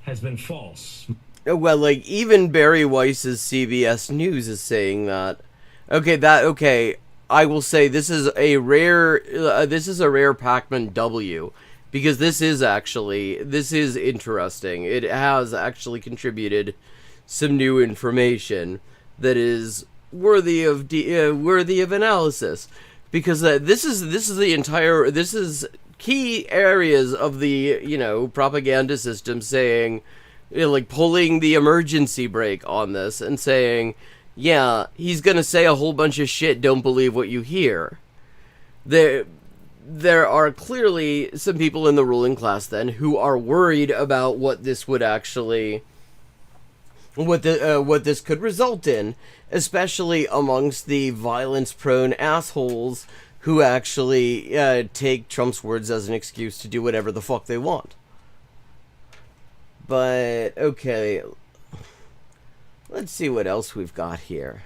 has been false. Well, like, even Barry Weiss's CBS News is saying that. Okay, I will say this is a rare Pakman W, because this is interesting. It has actually contributed some new information that is worthy of analysis, because this is key areas of the propaganda system saying, like, pulling the emergency brake on this and saying, yeah, he's gonna say a whole bunch of shit, don't believe what you hear. There are clearly some people in the ruling class then who are worried about what this would actually, what this could result in, especially amongst the violence-prone assholes who actually take Trump's words as an excuse to do whatever the fuck they want. But, okay, let's see what else we've got here.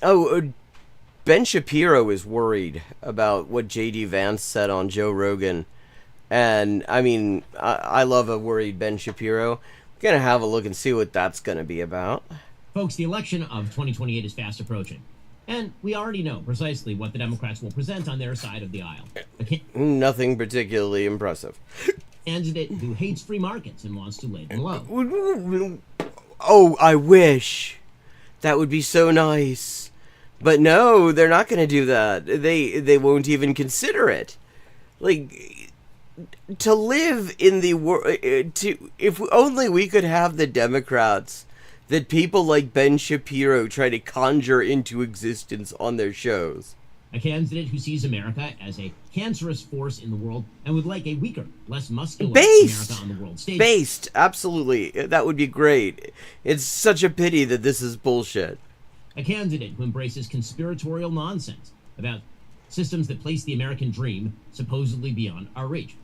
Oh, Ben Shapiro is worried about what J.D. Vance said on Joe Rogan. And, I mean, I love a worried Ben Shapiro. We're going to have a look and see what that's going to be about. Folks, the election of 2028 is fast approaching. And we already know precisely what the Democrats will present on their side of the aisle. Nothing particularly impressive. Candidate who hates free markets and wants to lay them low. Oh, I wish. That would be so nice. But no, they're not going to do that. They won't even consider it. Like, to live in the world, if only we could have the Democrats that people like Ben Shapiro try to conjure into existence on their shows. A candidate who sees America as a cancerous force in the world and would like a weaker, less muscular America on the world stage. Based, absolutely. That would be great. It's such a pity that this is bullshit. A candidate who embraces conspiratorial nonsense about systems that place the American dream supposedly beyond our reach.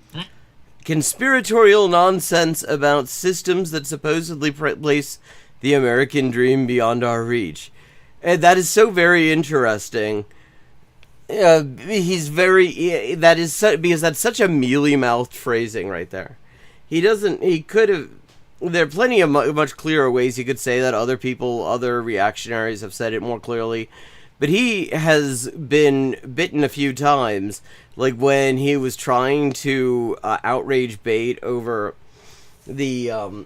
conspiratorial nonsense about systems that supposedly place the American dream beyond our reach. And that is so very interesting. He's very... that is because that's such a mealy-mouthed phrasing right there. He could have... There are plenty of much clearer ways he could say that. Other reactionaries have said it more clearly. But he has been bitten a few times, like when he was trying to outrage bait over the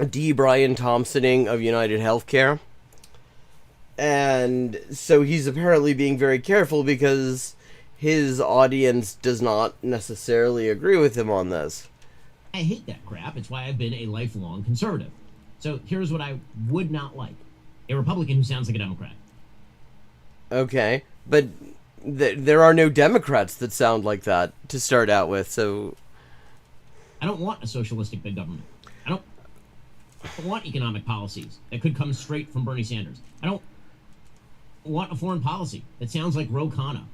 D. Brian Thompsoning of United Healthcare. And so he's apparently being very careful because his audience does not necessarily agree with him on this. I hate that crap. It's why I've been a lifelong conservative. So here's what I would not like. A Republican who sounds like a Democrat. Okay, but there are no Democrats that sound like that to start out with, so... I don't want a socialistic big government. I don't want economic policies that could come straight from Bernie Sanders. I don't want a foreign policy that sounds like Ro Khanna.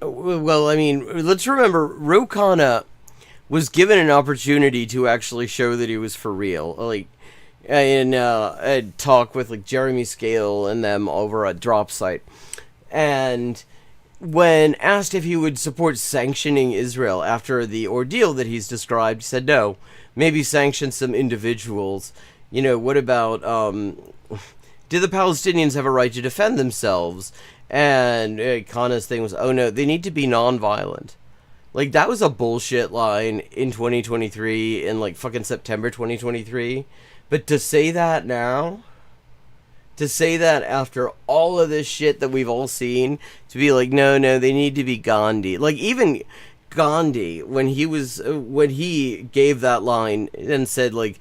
Well, I mean, let's remember, Ro Khanna was given an opportunity to actually show that he was for real. Like, in a talk with, like, Jeremy Scale and them over at Drop Site. And when asked if he would support sanctioning Israel after the ordeal that he's described, he said no. Maybe sanction some individuals. You know, what about, do the Palestinians have a right to defend themselves? And Khanna's thing was, oh no, they need to be nonviolent. Like, that was a bullshit line in 2023, in, like, fucking September 2023. But to say that now... To say that after all of this shit that we've all seen, to be like, no, they need to be Gandhi. Like, even Gandhi, when he gave that line and said, like,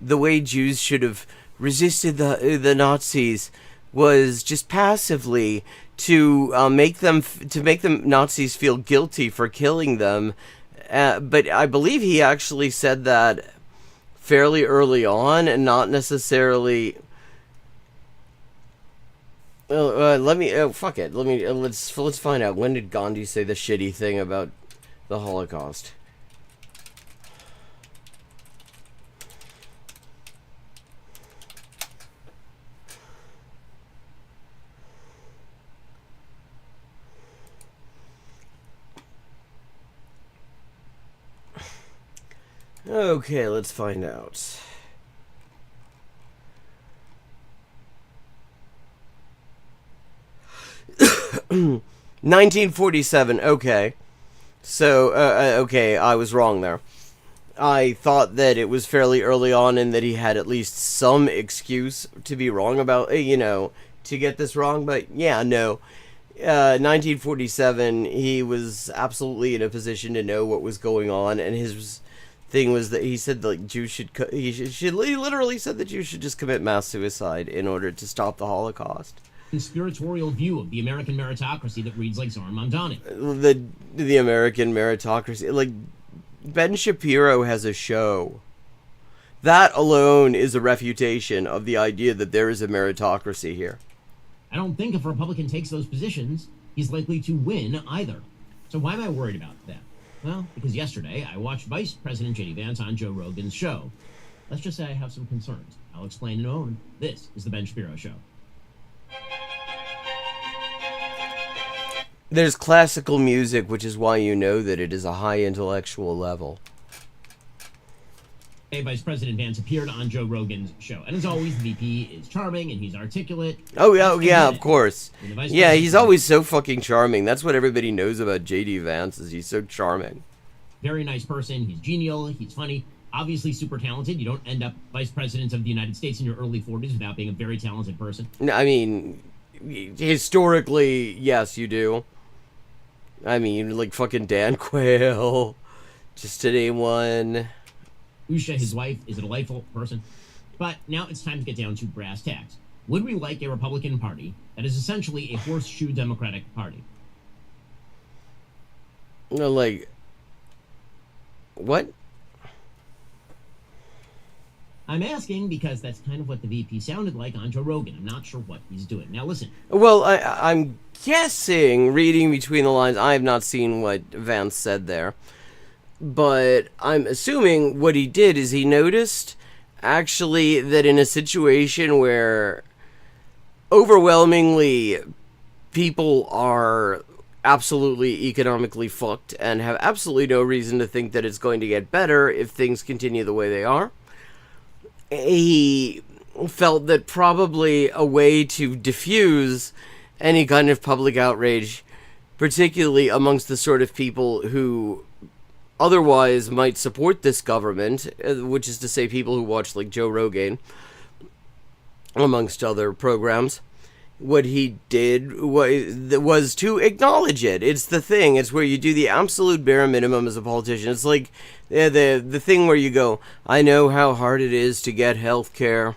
the way Jews should have resisted the Nazis was just passively to make them Nazis feel guilty for killing them. But I believe he actually said that fairly early on and not necessarily... fuck it. Let's find out. When did Gandhi say the shitty thing about the Holocaust? Okay, let's find out. 1947. Okay. So, okay, I was wrong there. I thought that it was fairly early on and that he had at least some excuse to be wrong about, to get this wrong. But, yeah, no. 1947, he was absolutely in a position to know what was going on. And his thing was that he said, like, Jews he literally said that Jews should just commit mass suicide in order to stop the Holocaust. Conspiratorial view of the American meritocracy that reads like Zoran Mamdani. The American meritocracy. Like, Ben Shapiro has a show. That alone is a refutation of the idea that there is a meritocracy here. I don't think if a Republican takes those positions, he's likely to win either. So why am I worried about that? Well, because yesterday I watched Vice President J.D. Vance on Joe Rogan's show. Let's just say I have some concerns. I'll explain in a moment. This is the Ben Shapiro Show. There's classical music, which is why you know that it is a high intellectual level. Vice President Vance appeared on Joe Rogan's show. And as always, the VP is charming and he's articulate. Oh, yeah, of course. Yeah, he's always so fucking charming. That's what everybody knows about J.D. Vance, is he's so charming. Very nice person. He's genial. He's funny. Obviously super talented. You don't end up Vice President of the United States in your early 40s without being a very talented person. I mean, historically, yes, you do. I mean, like fucking Dan Quayle, just to name one. Usha, his wife, is a delightful person. But now it's time to get down to brass tacks. Would we like a Republican Party that is essentially a horseshoe Democratic Party? No, like... What? I'm asking because that's kind of what the VP sounded like on Joe Rogan. I'm not sure what he's doing. Now listen. Well, I'm guessing, reading between the lines, I have not seen what Vance said there. but I'm assuming what he did is he noticed actually that in a situation where overwhelmingly people are absolutely economically fucked and have absolutely no reason to think that it's going to get better if things continue the way they are, he felt that probably a way to diffuse any kind of public outrage, particularly amongst the sort of people who otherwise might support this government, which is to say people who watch like Joe Rogan, amongst other programs, what he did was to acknowledge it. It's the thing. It's where you do the absolute bare minimum as a politician. It's like the thing where you go, I know how hard it is to get health care.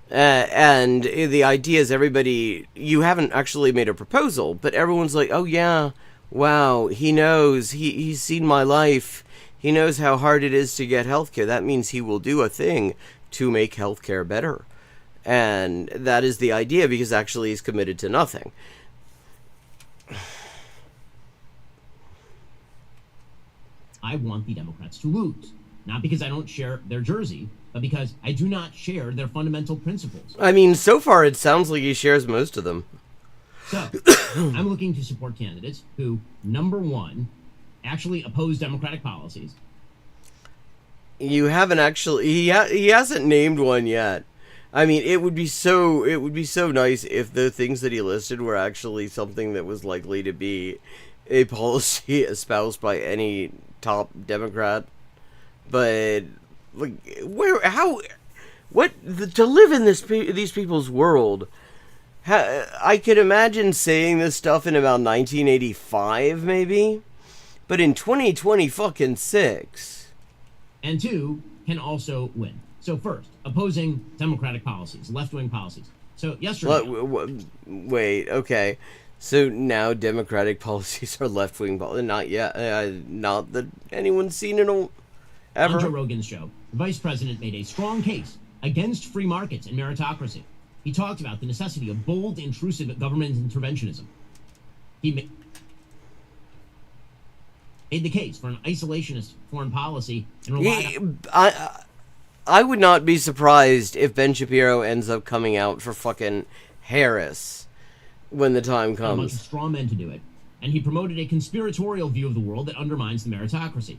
And the idea is everybody, you haven't actually made a proposal, but everyone's like, oh yeah, wow, he knows, he's seen my life. He knows how hard it is to get health care. That means he will do a thing to make health care better. And that is the idea, because actually he's committed to nothing. I want the Democrats to lose. Not because I don't share their jersey, but because I do not share their fundamental principles. I mean, so far it sounds like he shares most of them. So, I'm looking to support candidates who, number one, actually oppose democratic policies. You haven't actually, he hasn't named one yet. I mean, it would be so nice if the things that he listed were actually something that was likely to be a policy espoused by any top Democrat. But like, to live in these people's world, I could imagine saying this stuff in about 1985, maybe, but in 2026. And two, can also win. So first, opposing democratic policies, left-wing policies. So yesterday... Wait, okay. So now democratic policies are left-wing policies? Not yet. Not that anyone's seen it ever. On Joe Rogan's show, the vice president made a strong case against free markets and meritocracy. He talked about the necessity of bold, intrusive government interventionism. He made the case for an isolationist foreign policy and relied I would not be surprised if Ben Shapiro ends up coming out for fucking Harris when the time comes. A bunch of straw men to do it, and he promoted a conspiratorial view of the world that undermines the meritocracy.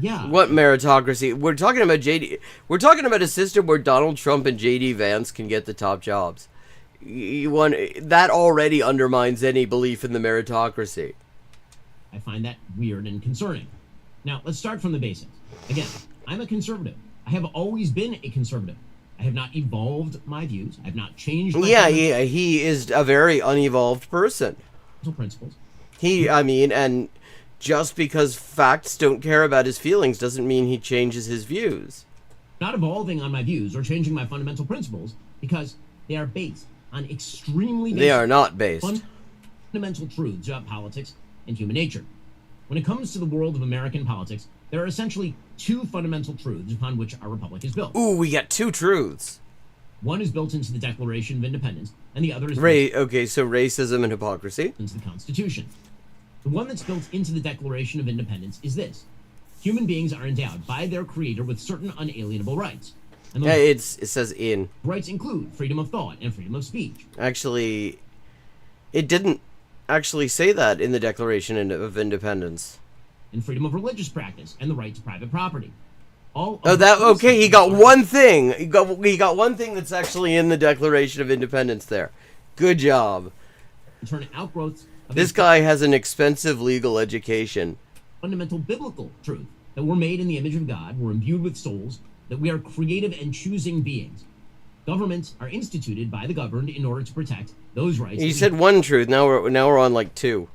Yeah. What meritocracy? We're talking about We're talking about a system where Donald Trump and JD Vance can get the top jobs. That already undermines any belief in the meritocracy. I find that weird and concerning. Now, let's start from the basics. Again, I'm a conservative. I have always been a conservative. I have not evolved my views. I have not changed my he is a very unevolved person. Principles. And just because facts don't care about his feelings doesn't mean he changes his views. Not evolving on my views or changing my fundamental principles because they are based on extremely basic... They are not based. ...fundamental truths about politics and human nature. When it comes to the world of American politics, there are essentially two fundamental truths upon which our republic is built. Ooh, we got two truths. One is built into the Declaration of Independence, and the other is... Okay, so racism and hypocrisy. ...into the Constitution. The one that's built into the Declaration of Independence is this. Human beings are endowed by their creator with certain unalienable rights. And it says in. Rights include freedom of thought and freedom of speech. Actually, it didn't actually say that in the Declaration of Independence. And freedom of religious practice and the right to private property. He got one thing. He got one thing that's actually in the Declaration of Independence there. Good job. Outgrowths of this guy has an expensive legal education. Fundamental biblical truth that we're made in the image of God, we're imbued with souls, that we are creative and choosing beings. Governments are instituted by the governed in order to protect those rights. He said one truth. Now we're on like two.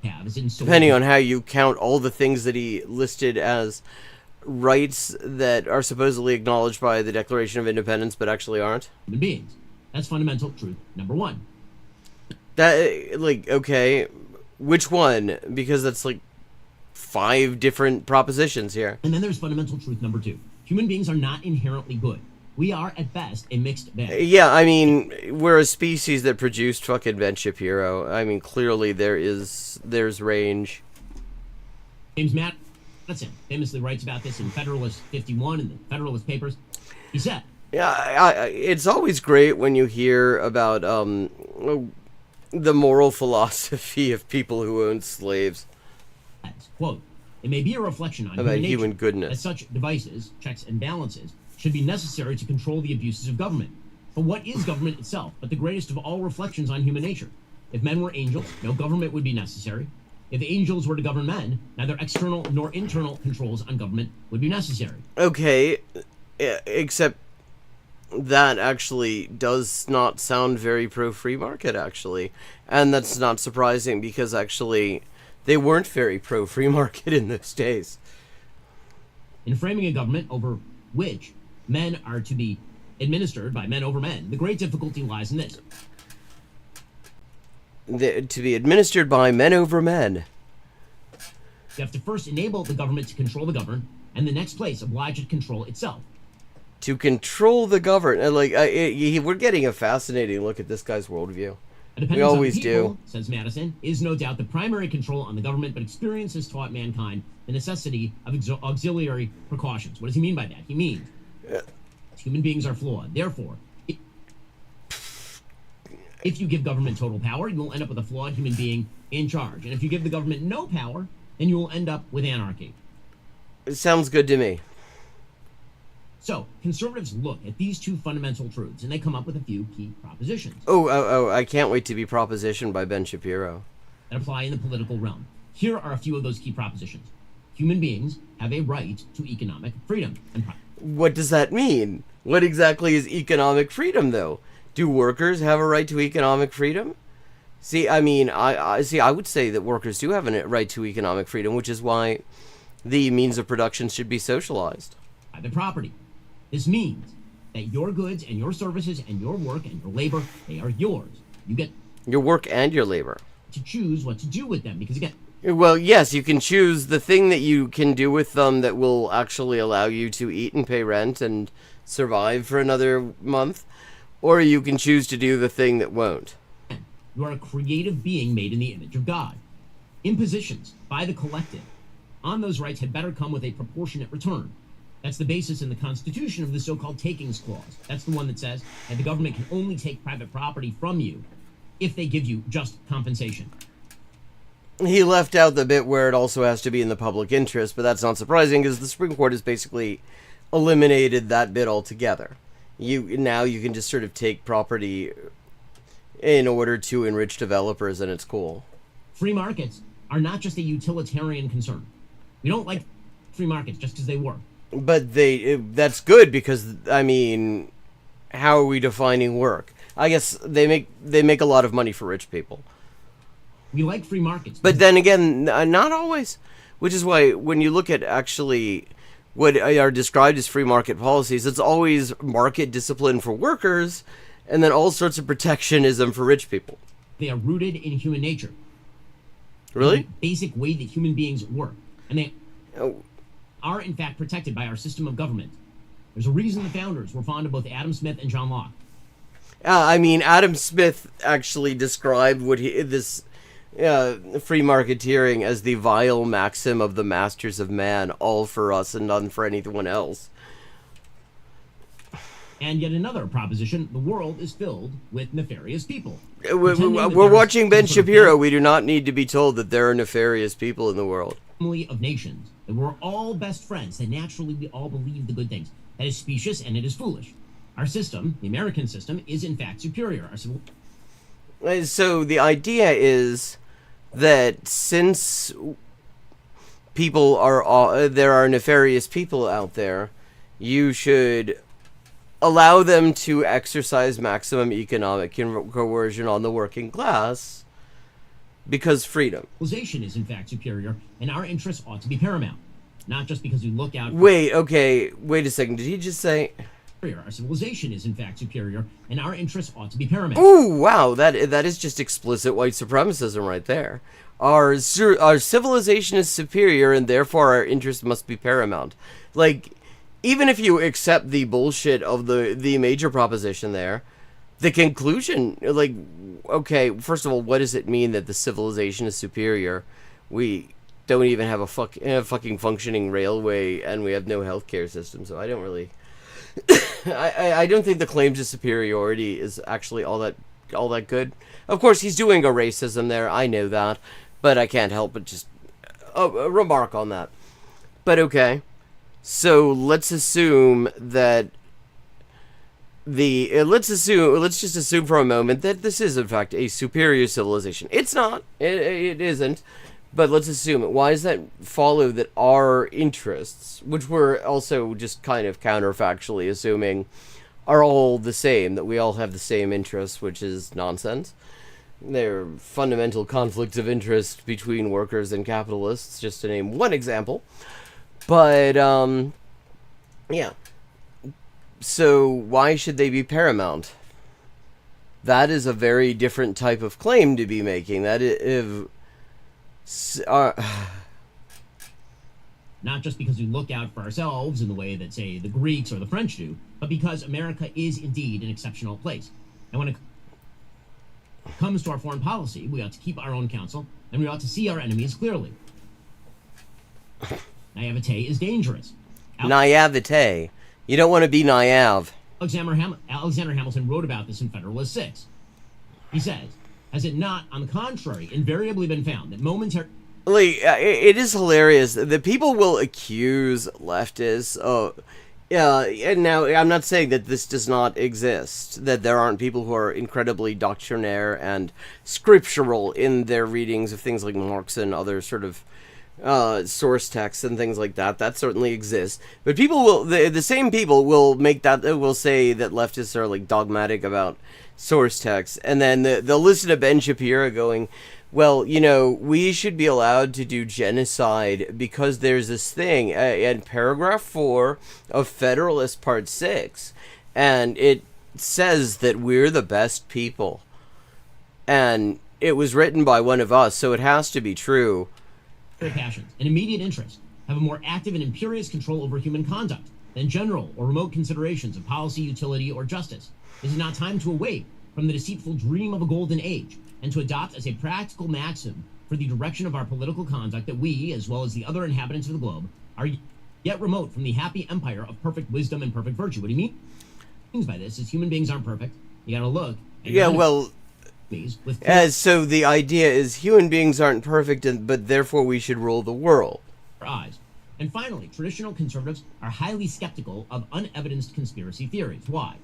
Depending on how you count all the things that he listed as rights that are supposedly acknowledged by the Declaration of Independence but actually aren't. Human beings. That's fundamental truth number one. Okay, which one? Because that's like 5 different propositions here. And then there's fundamental truth number 2. Human beings are not inherently good. We are, at best, a mixed bag. Yeah, I mean, we're a species that produced fucking Ben Shapiro. I mean, clearly there's range. James Matt. Madison famously writes about this in Federalist 51 and the Federalist Papers. He said, Yeah, it's always great when you hear about the moral philosophy of people who own slaves. Quote, it may be a reflection on about human nature goodness that such devices, checks and balances, should be necessary to control the abuses of government. But what is government itself but the greatest of all reflections on human nature? If men were angels, no government would be necessary. If angels were to govern men, neither external nor internal controls on government would be necessary. Okay, except that actually does not sound very pro-free market, actually. And that's not surprising, because actually they weren't very pro-free market in those days. In framing a government over which men are to be administered by men over men, the great difficulty lies in this. To be administered by men over men. You have to first enable the government to control the governed, and the next place oblige it to control itself. To control the governed. We're getting a fascinating look at this guy's worldview. We always do. Says Madison, is no doubt the primary control on the government, but experience has taught mankind the necessity of auxiliary precautions. What does he mean by that? He means human beings are flawed. Therefore, if you give government total power, you will end up with a flawed human being in charge. And if you give the government no power, then you will end up with anarchy. It sounds good to me. So, conservatives look at these two fundamental truths, and they come up with a few key propositions. Oh, I can't wait to be propositioned by Ben Shapiro. That apply in the political realm. Here are a few of those key propositions. Human beings have a right to economic freedom. What does that mean? What exactly is economic freedom, though? Do workers have a right to economic freedom? See, I mean, I would say that workers do have a right to economic freedom, which is why the means of production should be socialized. Private property. This means that your goods and your services and your work and your labor, they are yours. You get your work and your labor to choose what to do with them, because again, well, yes, you can choose the thing that you can do with them that will actually allow you to eat and pay rent and survive for another month, or you can choose to do the thing that won't. You are a creative being made in the image of God. Impositions by the collective on those rights had better come with a proportionate return. That's the basis in the Constitution of the so-called takings clause. That's the one that says that the government can only take private property from you if they give you just compensation. He left out the bit where it also has to be in the public interest, but that's not surprising because the Supreme Court has basically eliminated that bit altogether. Now you can just sort of take property in order to enrich developers, and it's cool. Free markets are not just a utilitarian concern. We don't like free markets just because they work. But that's good because, I mean, how are we defining work? I guess they make a lot of money for rich people. We like free markets. But then again, not always. Which is why when you look at actually what are described as free market policies, it's always market discipline for workers and then all sorts of protectionism for rich people. They are rooted in human nature. Really? The basic way that human beings work. And they are, in fact, protected by our system of government. There's a reason the founders were fond of both Adam Smith and John Locke. I mean, Adam Smith actually described this free marketeering as the vile maxim of the masters of man, all for us and none for anyone else. And yet another proposition, the world is filled with nefarious people. We're watching Ben Shapiro. We do not need to be told that there are nefarious people in the world. Family of nations, that we're all best friends, that naturally we all believe the good things. That is specious and it is foolish. Our system, the American system, is in fact superior. So the idea is that since people are there are nefarious people out there, you should allow them to exercise maximum economic coercion on the working class because freedom. Civilization is in fact superior, and our interests ought to be paramount, not just because we look out. Wait a second. Did he just say? Our civilization is in fact superior, and our interests ought to be paramount. Ooh, wow, that is just explicit white supremacism right there. Our civilization is superior, and therefore our interests must be paramount. Like, even if you accept the bullshit of the major proposition there, the conclusion, like, okay, first of all, what does it mean that the civilization is superior? don't even have a fucking functioning railway, and we have no healthcare system. So I don't really, I don't think the claim to superiority is actually all that good. Of course, he's doing a racism there. I know that, but I can't help but just remark on that. But okay, so let's assume that let's just assume for a moment that this is in fact a superior civilization. It's not. It isn't. But let's assume it. Why does that follow that our interests, which we're also just kind of counterfactually assuming, are all the same, that we all have the same interests, which is nonsense. There are fundamental conflicts of interest between workers and capitalists, just to name one example. But, yeah. So, why should they be paramount? That is a very different type of claim to be making. That if... Not just because we look out for ourselves in the way that, say, the Greeks or the French do, but because America is indeed an exceptional place. And when it comes to our foreign policy, we ought to keep our own counsel, and we ought to see our enemies clearly. Naivete is dangerous. Naivete. You don't want to be naive. Alexander Hamilton wrote about this in Federalist 6. He says, has it not, on the contrary, invariably been found that momentary... It is hilarious that people will accuse leftists of... and now, I'm not saying that this does not exist, that there aren't people who are incredibly doctrinaire and scriptural in their readings of things like Marx and other sort of source texts and things like that. That certainly exists. But people will... The same people will make that... will say that leftists are, like, dogmatic about source texts, and then they'll listen to Ben Shapiro going, well, you know, we should be allowed to do genocide because there's this thing in paragraph 4 of Federalist Part 6, and it says that we're the best people, and it was written by one of us, so it has to be true. Passions and immediate interest have a more active and imperious control over human conduct than general or remote considerations of policy, utility, or justice. Is it not time to awake from the deceitful dream of a golden age and to adopt as a practical maxim for the direction of our political conduct that we, as well as the other inhabitants of the globe, are yet remote from the happy empire of perfect wisdom and perfect virtue? What he means by this is human beings aren't perfect. You gotta look. Yeah, well... so the idea is human beings aren't perfect, but therefore we should rule the world. Eyes. And finally, traditional conservatives are highly skeptical of unevidenced conspiracy theories. Why?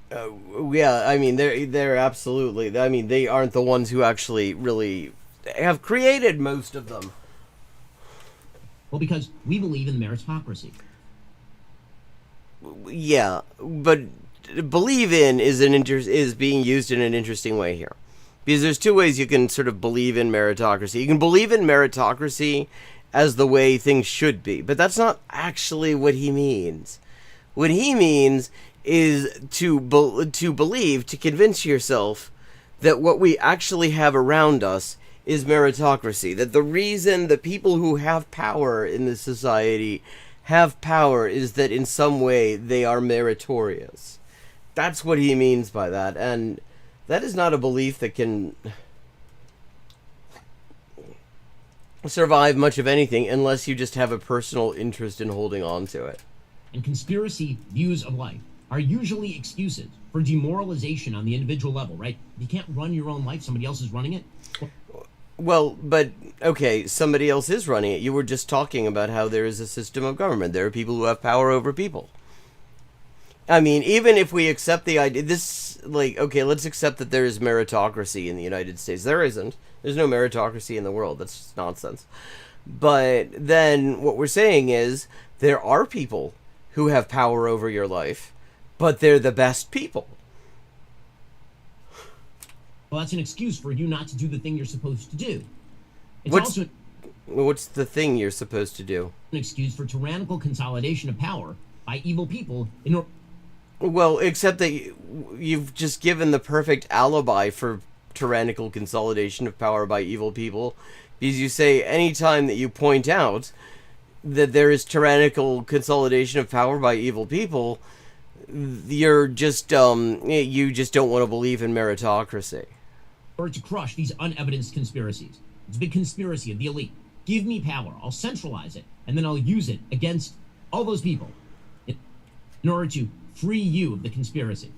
Yeah, I mean, they're absolutely... I mean, they aren't the ones who actually really have created most of them. Well, because we believe in meritocracy. Yeah, but believe in is being used in an interesting way here. Because there's two ways you can sort of believe in meritocracy. You can believe in meritocracy as the way things should be, but that's not actually what he means. What he means is to believe, to convince yourself that what we actually have around us is meritocracy. That the reason the people who have power in this society have power is that in some way they are meritorious. That's what he means by that, and that is not a belief that can survive much of anything unless you just have a personal interest in holding on to it. And conspiracy views of life are usually excuses for demoralization on the individual level, right? You can't run your own life, somebody else is running it. Well, but, okay, somebody else is running it. You were just talking about how there is a system of government. There are people who have power over people. I mean, even if we accept the idea, okay, let's accept that there is meritocracy in the United States. There isn't. There's no meritocracy in the world. That's just nonsense. But then what we're saying is there are people who have power over your life, but they're the best people. Well, that's an excuse for you not to do the thing you're supposed to do. It's what's the thing you're supposed to do? An excuse for tyrannical consolidation of power by evil people in order... Well, except that you've just given the perfect alibi for tyrannical consolidation of power by evil people, because you say any time that you point out that there is tyrannical consolidation of power by evil people, you're just you just don't want to believe in meritocracy. Or to crush these unevidenced conspiracies. It's a big conspiracy of the elite Give me power. I'll centralize it, and then I'll use it against all those people in order to free you of the conspiracy.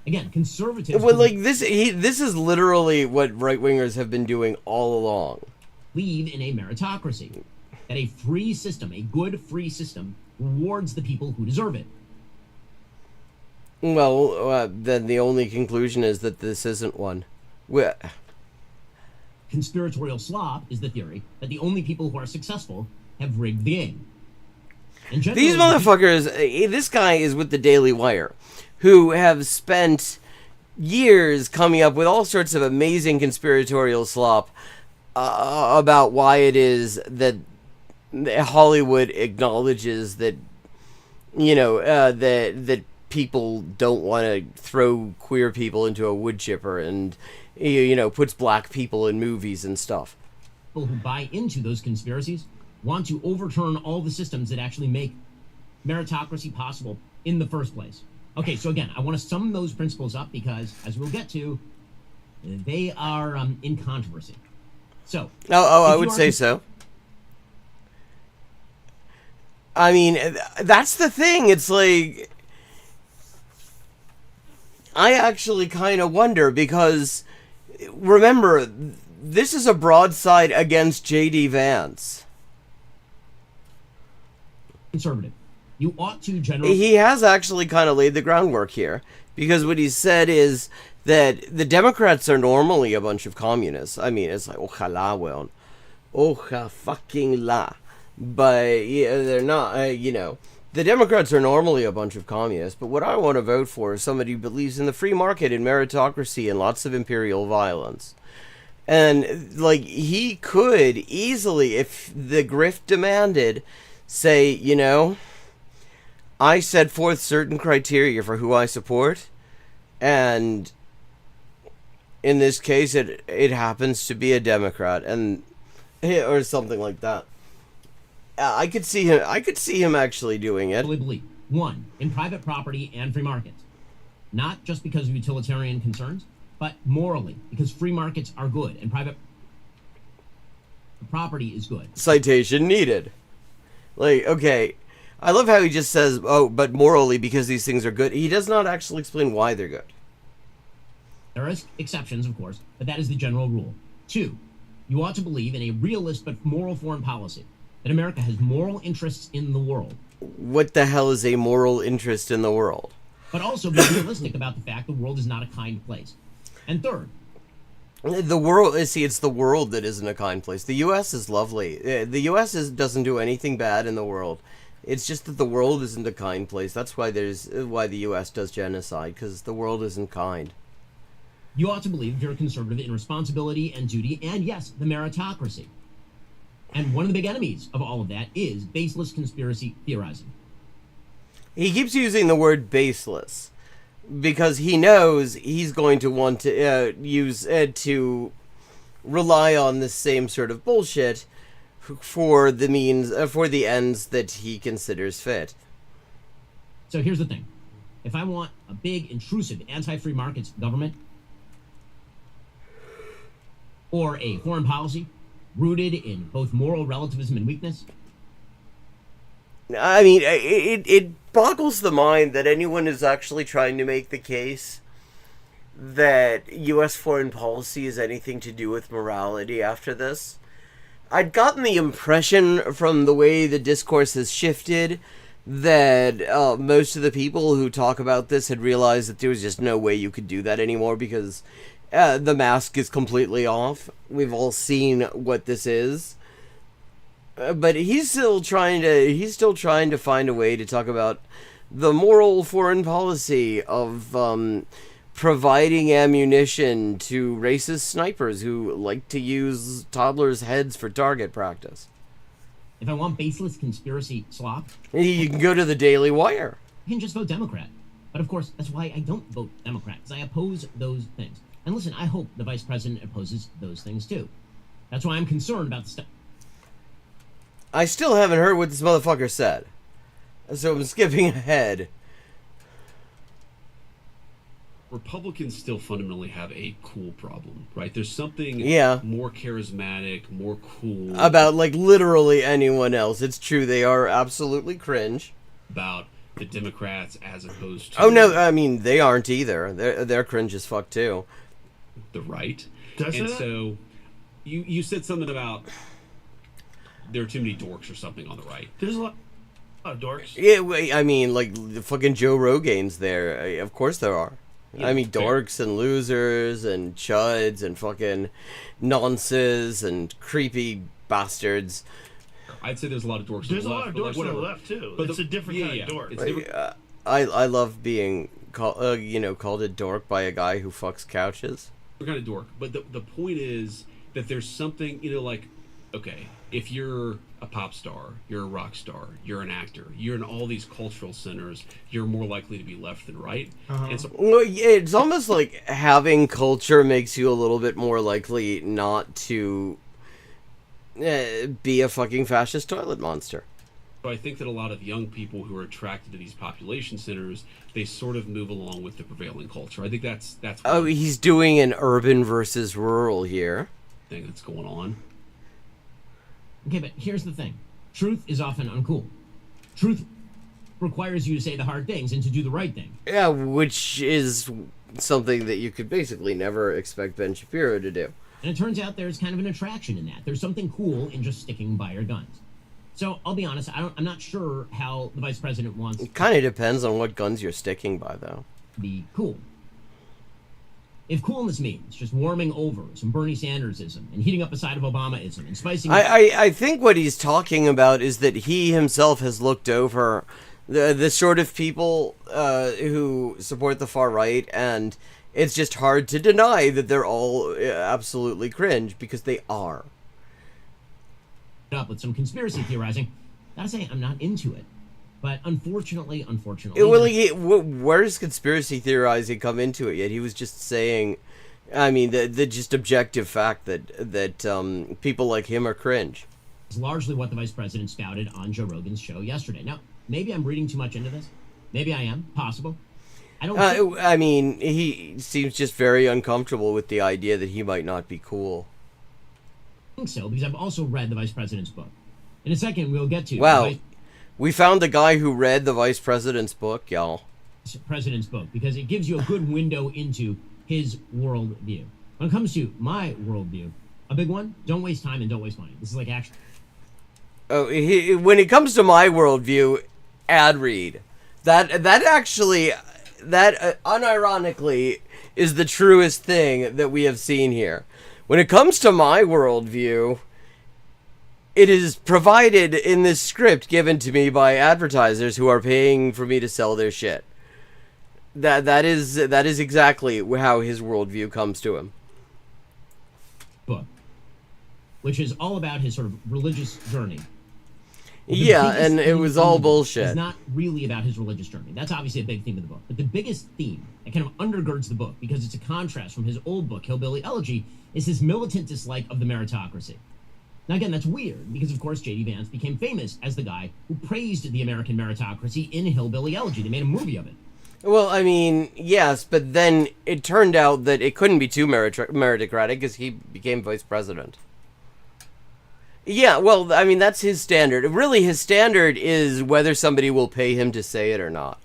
Again, conservatives... Well, like, this is literally what right-wingers have been doing all along. Believe in a meritocracy. That a free system, a good free system, rewards the people who deserve it. Well, then the only conclusion is that this isn't one. Conspiratorial slop is the theory that the only people who are successful have rigged the game. And these motherfuckers, this guy is with the Daily Wire, who have spent years coming up with all sorts of amazing conspiratorial slop about why it is that Hollywood acknowledges that, you know, that people don't want to throw queer people into a wood chipper and, you know, puts black people in movies and stuff. People who buy into those conspiracies want to overturn all the systems that actually make meritocracy possible in the first place. Okay, so again, I want to sum those principles up because, as we'll get to, they are in controversy. So, I would say so. I mean, that's the thing. It's like, I actually kind of wonder because, remember, this is a broadside against J.D. Vance. Conservative. You ought to generally... He has actually kind of laid the groundwork here, because what he said is that the Democrats are normally a bunch of communists. I mean, it's like, ojalá, weón. Oja fucking la. But yeah, they're not, you know. The Democrats are normally a bunch of communists, but what I want to vote for is somebody who believes in the free market and meritocracy and lots of imperial violence. And, like, he could easily, if the grift demanded, say, you know, I set forth certain criteria for who I support, and in this case, it happens to be a Democrat, and or something like that. I could see him actually doing it. One, in private property and free markets, not just because of utilitarian concerns, but morally, because free markets are good and private property is good. Citation needed. Like, okay, I love how he just says, oh, but morally, because these things are good. He does not actually explain why they're good. There are exceptions, of course, but that is the general rule. Two, you ought to believe in a realist but moral foreign policy, that America has moral interests in the world. What the hell is a moral interest in the world? But also be realistic about the fact the world is not a kind place. And third, the world, see, it's the world that isn't a kind place. The U.S. is lovely. The U.S. doesn't do anything bad in the world. It's just that the world isn't a kind place. That's why why the U.S. does genocide, because the world isn't kind. You ought to believe you're a conservative in responsibility and duty, and yes, the meritocracy. And one of the big enemies of all of that is baseless conspiracy theorizing. He keeps using the word baseless because he knows he's going to want to to rely on the same sort of bullshit for the means for the ends that he considers fit. So here's the thing. If I want a big, intrusive, anti-free markets government or a foreign policy rooted in both moral relativism and weakness, I mean, it boggles the mind that anyone is actually trying to make the case that U.S. foreign policy has anything to do with morality after this. I'd gotten the impression from the way the discourse has shifted that most of the people who talk about this had realized that there was just no way you could do that anymore because the mask is completely off. We've all seen what this is. But he's still trying to find a way to talk about the moral foreign policy of providing ammunition to racist snipers who like to use toddlers' heads for target practice. If I want baseless conspiracy slop, you can go to the Daily Wire. You can just vote Democrat. But of course, that's why I don't vote Democrat, because I oppose those things. And listen, I hope the vice president opposes those things too. That's why I'm concerned about the stuff. I still haven't heard what this motherfucker said, so I'm skipping ahead. Republicans still fundamentally have a cool problem, right? There's something more charismatic, more cool about like literally anyone else. It's true, they are absolutely cringe about the Democrats as opposed to. Oh no, I mean they aren't either. They're cringe as fuck too. The right. And so you said something about there are too many dorks or something on the right. There's a lot of dorks. Yeah, I mean like the fucking Joe Rogan's there. Of course there are. Yeah, I mean, dorks and losers and chuds and fucking nonces and creepy bastards. I'd say there's a lot of dorks. There's on a the lot left, of dorks like, on the left too. But It's a different kind of dork. I love being called a dork by a guy who fucks couches. We're kind of dork, but the point is that there's something, like, okay, if you're a pop star, you're a rock star, you're an actor, you're in all these cultural centers, you're more likely to be left than right. And so, Well, yeah, it's almost like having culture makes you a little bit more likely not to be a fucking fascist toilet monster. I think that a lot of young people who are attracted to these population centers, they sort of move along with the prevailing culture. I think that's Oh, he's doing an urban versus rural here. Thing that's going on. Okay, but here's the thing. Truth is often uncool. Truth requires you to say the hard things and to do the right thing. Yeah, which is something that you could basically never expect Ben Shapiro to do. And it turns out there's kind of an attraction in that. There's something cool in just sticking by your guns. So I'll be honest, I'm not sure how the vice president wants. It kind of depends on what guns you're sticking by, though. Be cool. If coolness means just warming over some Bernie Sandersism and heating up a side of Obamaism and spicing I think what he's talking about is that he himself has looked over the sort of people who support the far right, and it's just hard to deny that they're all absolutely cringe, because they are. Up with some conspiracy theorizing. Gotta say, I'm not into it. But unfortunately... Well, where's conspiracy theorizing come into it yet? He was just saying, I mean, the just objective fact that people like him are cringe. It's largely what the vice president spouted on Joe Rogan's show yesterday. Now, maybe I'm reading too much into this. Maybe I am. Possible. I don't I mean, he seems just very uncomfortable with the idea that he might not be cool. I think so, because I've also read the vice president's book. In a second, we'll get to... Wow. We found the guy who read the vice president's book, y'all. President's book, because it gives you a good window into his worldview. When it comes to my worldview, a big one, don't waste time and don't waste money. This is like action. Oh, when it comes to my worldview, ad read. That unironically is the truest thing that we have seen here. When it comes to my worldview, it is provided in this script given to me by advertisers who are paying for me to sell their shit. That is exactly how his worldview comes to him. Book, which is all about his sort of religious journey. Yeah, and it was all bullshit. It's not really about his religious journey. That's obviously a big theme of the book. But the biggest theme that kind of undergirds the book, because it's a contrast from his old book, Hillbilly Elegy, is his militant dislike of the meritocracy. Now, again, that's weird, because, of course, J.D. Vance became famous as the guy who praised the American meritocracy in Hillbilly Elegy. They made a movie of it. Well, I mean, yes, but then it turned out that it couldn't be too meritocratic because he became vice president. Yeah, well, I mean, that's his standard. Really, his standard is whether somebody will pay him to say it or not.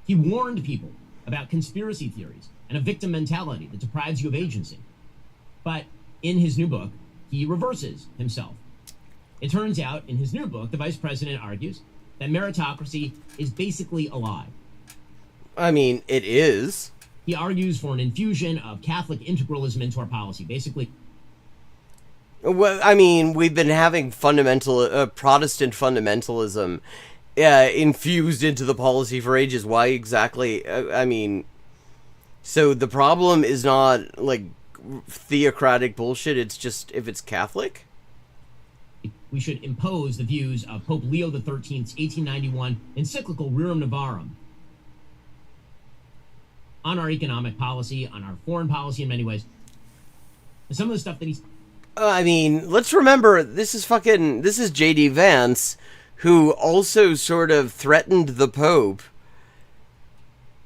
He warned people about conspiracy theories and a victim mentality that deprives you of agency. But in his new book, he reverses himself. It turns out, in his new book, the vice president argues that meritocracy is basically a lie. I mean, it is. He argues for an infusion of Catholic integralism into our policy. Basically, well, I mean, we've been having Protestant fundamentalism infused into the policy for ages. Why exactly? I mean, so the problem is not, like, theocratic bullshit, it's just if it's Catholic? We should impose the views of Pope Leo XIII's 1891 encyclical Rerum Novarum on our economic policy, on our foreign policy in many ways. And some of the stuff that he's... I mean, let's remember, this is J.D. Vance, who also sort of threatened the Pope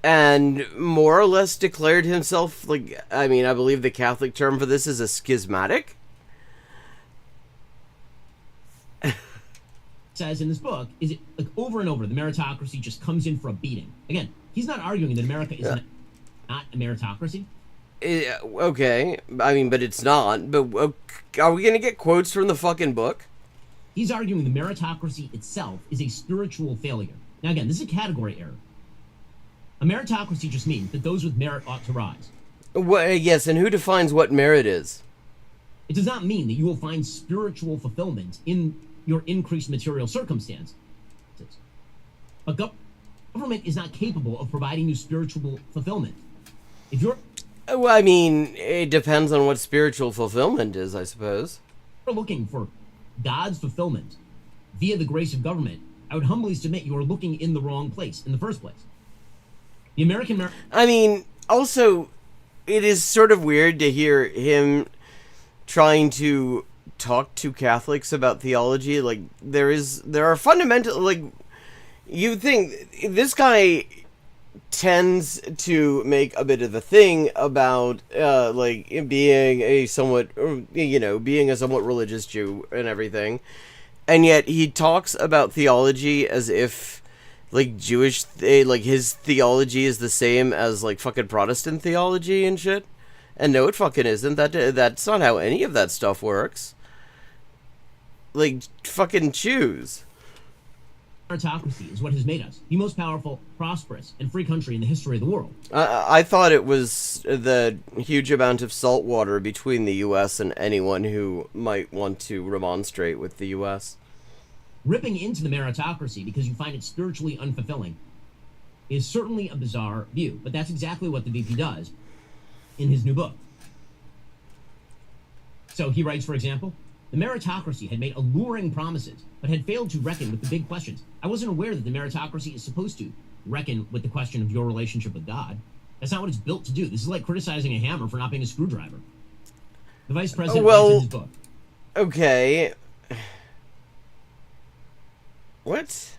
and more or less declared himself, like, I mean, I believe the Catholic term for this is a schismatic. Says in this book is it like over and over the meritocracy just comes in for a beating. Again, he's not arguing that America is not a meritocracy. Okay, I mean, but it's not. But are we gonna get quotes from the fucking book? He's arguing the meritocracy itself is a spiritual failure. Now again, this is a category error. A meritocracy just means that those with merit ought to rise. Yes, and who defines what merit is? It does not mean that you will find spiritual fulfillment in your increased material circumstance. But government is not capable of providing you spiritual fulfillment. If you're... Well, I mean, it depends on what spiritual fulfillment is, I suppose. If you're looking for God's fulfillment via the grace of government, I would humbly submit you are looking in the wrong place in the first place. The American... I mean, also, it is sort of weird to hear him trying to talk to Catholics about theology. Like, there are fundamental, like, you think this guy tends to make a bit of a thing about like being a somewhat, being a somewhat religious Jew and everything, and yet he talks about theology as if like like his theology is the same as like fucking Protestant theology and shit. And no, it fucking isn't. That's not how any of that stuff works. Like, fucking choose. Meritocracy is what has made us the most powerful, prosperous, and free country in the history of the world. I thought it was the huge amount of salt water between the U.S. and anyone who might want to remonstrate with the U.S. Ripping into the meritocracy because you find it spiritually unfulfilling is certainly a bizarre view, but that's exactly what the VP does in his new book. So he writes, for example, the meritocracy had made alluring promises, but had failed to reckon with the big questions. I wasn't aware that the meritocracy is supposed to reckon with the question of your relationship with God. That's not what it's built to do. This is like criticizing a hammer for not being a screwdriver. The vice president writes in his book. Okay. What?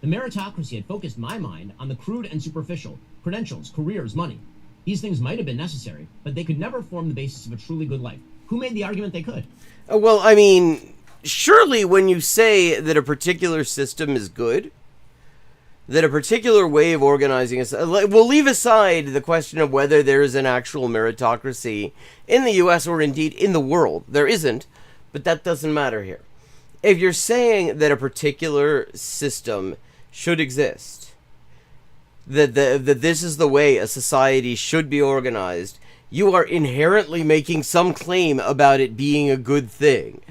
The meritocracy had focused my mind on the crude and superficial, credentials, careers, money. These things might have been necessary, but they could never form the basis of a truly good life. Who made the argument they could? Well, I mean, surely when you say that a particular system is good, that a particular way of organizing is... We'll leave aside the question of whether there is an actual meritocracy in the U.S. or indeed in the world. There isn't, but that doesn't matter here. If you're saying that a particular system should exist, that this is the way a society should be organized, you are inherently making some claim about it being a good thing.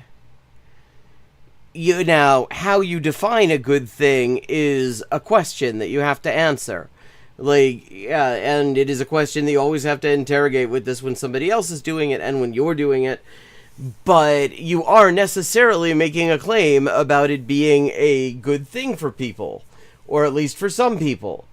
Now, how you define a good thing is a question that you have to answer. Like, yeah, and it is a question that you always have to interrogate with this when somebody else is doing it and when you're doing it. But you are necessarily making a claim about it being a good thing for people, or at least for some people.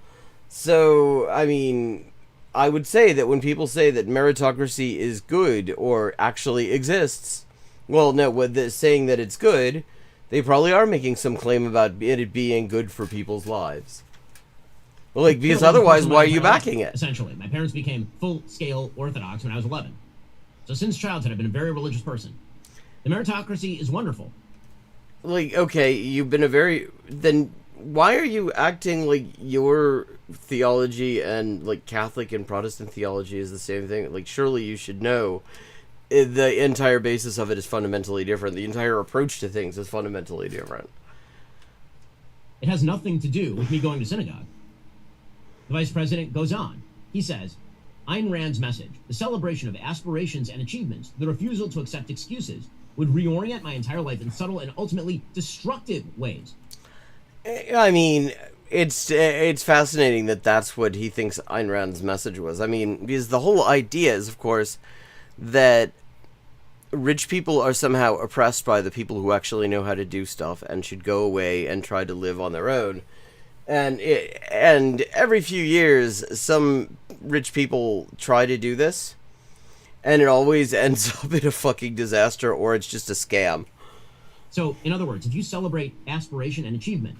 So, I mean, I would say that when people say that meritocracy is good or actually exists, well, no, with saying that it's good, they probably are making some claim about it being good for people's lives. Well, like, because otherwise, why are you backing it? Essentially, my parents became full-scale Orthodox when I was 11. So since childhood, I've been a very religious person. The meritocracy is wonderful. Like, okay, you've been a very... Then why are you acting like your theology and, like, Catholic and Protestant theology is the same thing? Like, surely you should know the entire basis of it is fundamentally different. The entire approach to things is fundamentally different. It has nothing to do with me going to synagogue. The vice president goes on. He says, Ayn Rand's message, the celebration of aspirations and achievements, the refusal to accept excuses, would reorient my entire life in subtle and ultimately destructive ways. I mean, it's fascinating that that's what he thinks Ayn Rand's message was. I mean, because the whole idea is, of course, that rich people are somehow oppressed by the people who actually know how to do stuff and should go away and try to live on their own. And every few years, some rich people try to do this, and it always ends up in a fucking disaster, or it's just a scam. So, in other words, if you celebrate aspiration and achievement,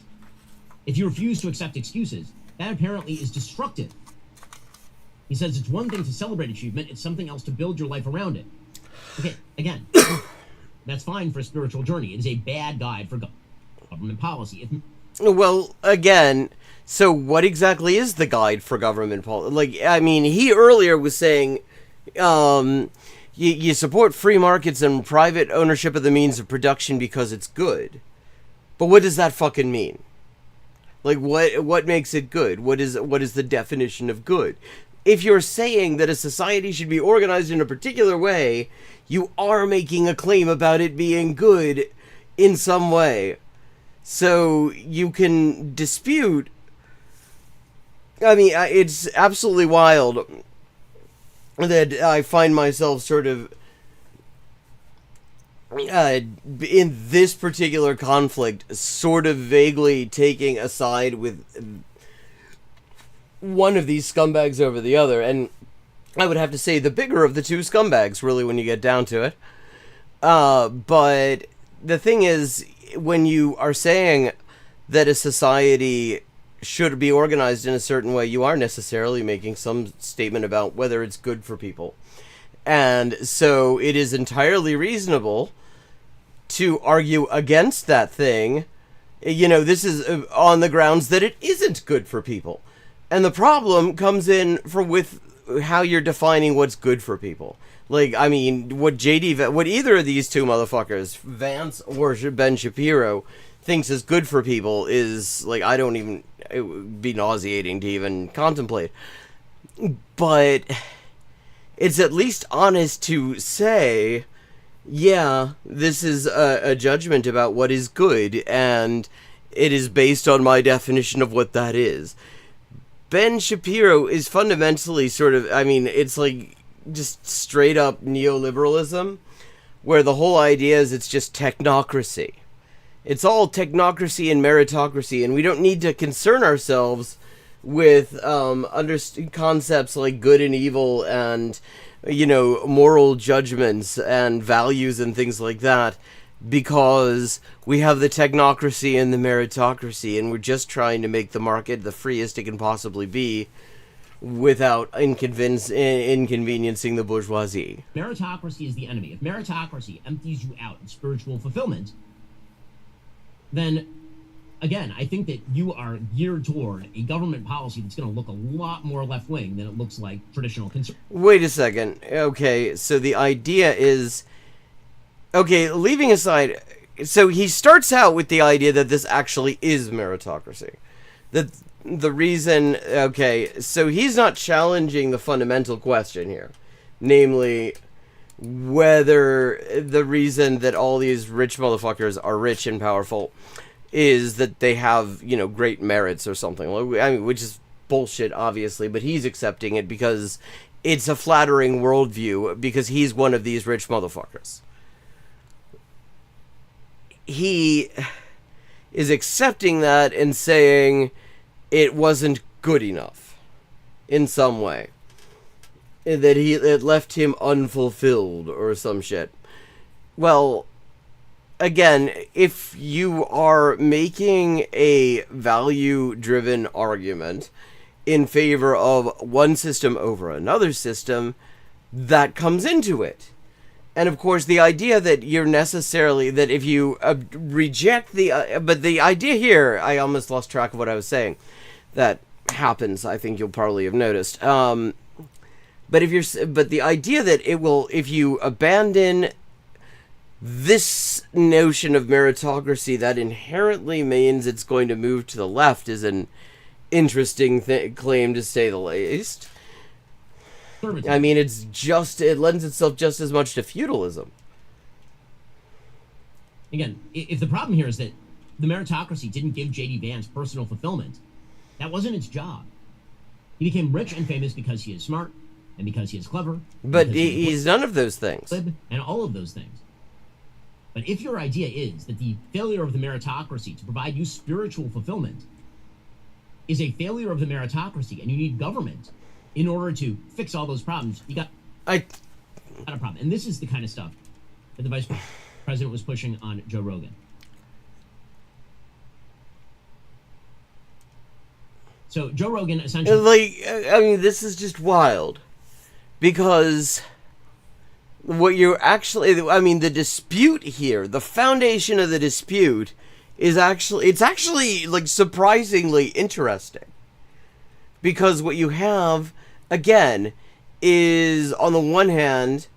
If you refuse to accept excuses, that apparently is destructive. He says it's one thing to celebrate achievement, it's something else to build your life around it. Okay, again, that's fine for a spiritual journey. It is a bad guide for government policy. Well, again, so what exactly is the guide for government policy? Like, I mean, he earlier was saying, you support free markets and private ownership of the means of production because it's good. But what does that fucking mean? Like, what makes it good? What is the definition of good? If you're saying that a society should be organized in a particular way, you are making a claim about it being good in some way. So you can dispute. I mean, it's absolutely wild that I find myself sort of in this particular conflict sort of vaguely taking a side with one of these scumbags over the other, and I would have to say the bigger of the two scumbags, really, when you get down to it. But the thing is, when you are saying that a society should be organized in a certain way, you are necessarily making some statement about whether it's good for people. And so it is entirely reasonable to argue against that thing. You know, this is on the grounds that it isn't good for people. And the problem comes in with how you're defining what's good for people. Like, I mean, what either of these two motherfuckers, Vance or Ben Shapiro, thinks is good for people is, like, it would be nauseating to even contemplate. But it's at least honest to say, yeah, this is a judgment about what is good, and it is based on my definition of what that is. Ben Shapiro is fundamentally sort of, I mean, it's like just straight up neoliberalism, where the whole idea is it's just technocracy. It's all technocracy and meritocracy, and we don't need to concern ourselves with concepts like good and evil and, you know, moral judgments and values and things like that, because we have the technocracy and the meritocracy, and we're just trying to make the market the freest it can possibly be without inconveniencing the bourgeoisie. Meritocracy is the enemy. If meritocracy empties you out of spiritual fulfillment, then, again, I think that you are geared toward a government policy that's going to look a lot more left-wing than it looks like traditional conservative. Wait a second. Okay, so the idea is... Okay, leaving aside... So he starts out with the idea that this actually is meritocracy. That the reason... Okay, so he's not challenging the fundamental question here. Namely, whether the reason that all these rich motherfuckers are rich and powerful is that they have, you know, great merits or something. I mean, which is bullshit, obviously, but he's accepting it because it's a flattering worldview, because he's one of these rich motherfuckers. He is accepting that and saying it wasn't good enough in some way. That it left him unfulfilled or some shit. Well, again, if you are making a value-driven argument in favor of one system over another system, that comes into it. And of course, the idea that you're necessarily, that if you reject but the idea here, I almost lost track of what I was saying. That happens, I think you'll probably have noticed. But the idea that it will, if you abandon this notion of meritocracy, that inherently means it's going to move to the left, is an interesting claim, to say the least. I mean, it lends itself just as much to feudalism. Again, if the problem here is that the meritocracy didn't give J.D. Vance personal fulfillment, that wasn't its job. He became rich and famous because he is smart, and because he is clever. But he's none of those things. And all of those things. But if your idea is that the failure of the meritocracy to provide you spiritual fulfillment is a failure of the meritocracy, and you need government in order to fix all those problems, you got a problem. And this is the kind of stuff that the vice president was pushing on Joe Rogan. So Joe Rogan essentially... Like, I mean, this is just wild. Because what you're actually... I mean, the dispute here, the foundation of the dispute is actually... It's actually, like, surprisingly interesting. Because what you have, again, is, on the one hand,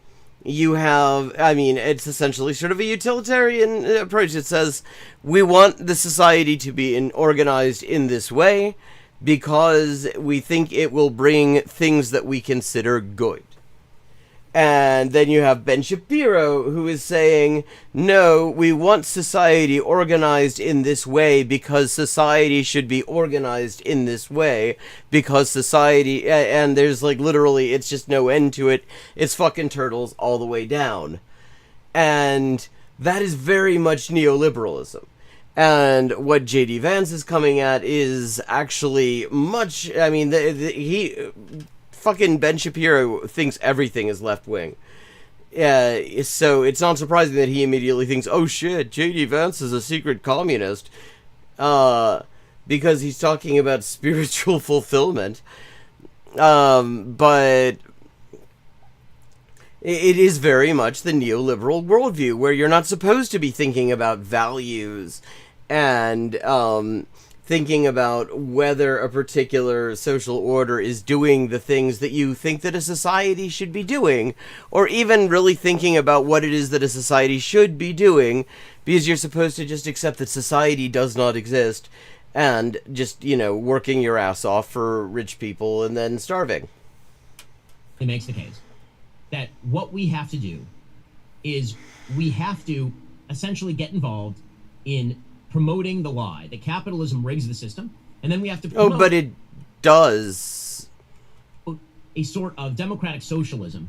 you have... I mean, it's essentially sort of a utilitarian approach. It says, we want the society to be organized in this way, because we think it will bring things that we consider good. And then you have Ben Shapiro, who is saying, no, we want society organized in this way because society should be organized in this way, because society, and there's like literally, it's just no end to it. It's fucking turtles all the way down. And that is very much neoliberalism. And what J.D. Vance is coming at is actually much... I mean, fucking Ben Shapiro thinks everything is left-wing. So it's not surprising that he immediately thinks, oh shit, J.D. Vance is a secret communist. Because he's talking about spiritual fulfillment. But... it is very much the neoliberal worldview, where you're not supposed to be thinking about values and thinking about whether a particular social order is doing the things that you think that a society should be doing, or even really thinking about what it is that a society should be doing, because you're supposed to just accept that society does not exist, and just, you know, working your ass off for rich people and then starving. It makes the case that what we have to do is we have to essentially get involved in promoting the lie that capitalism rigs the system, and then we have to promote... Oh, but it does. A sort of democratic socialism.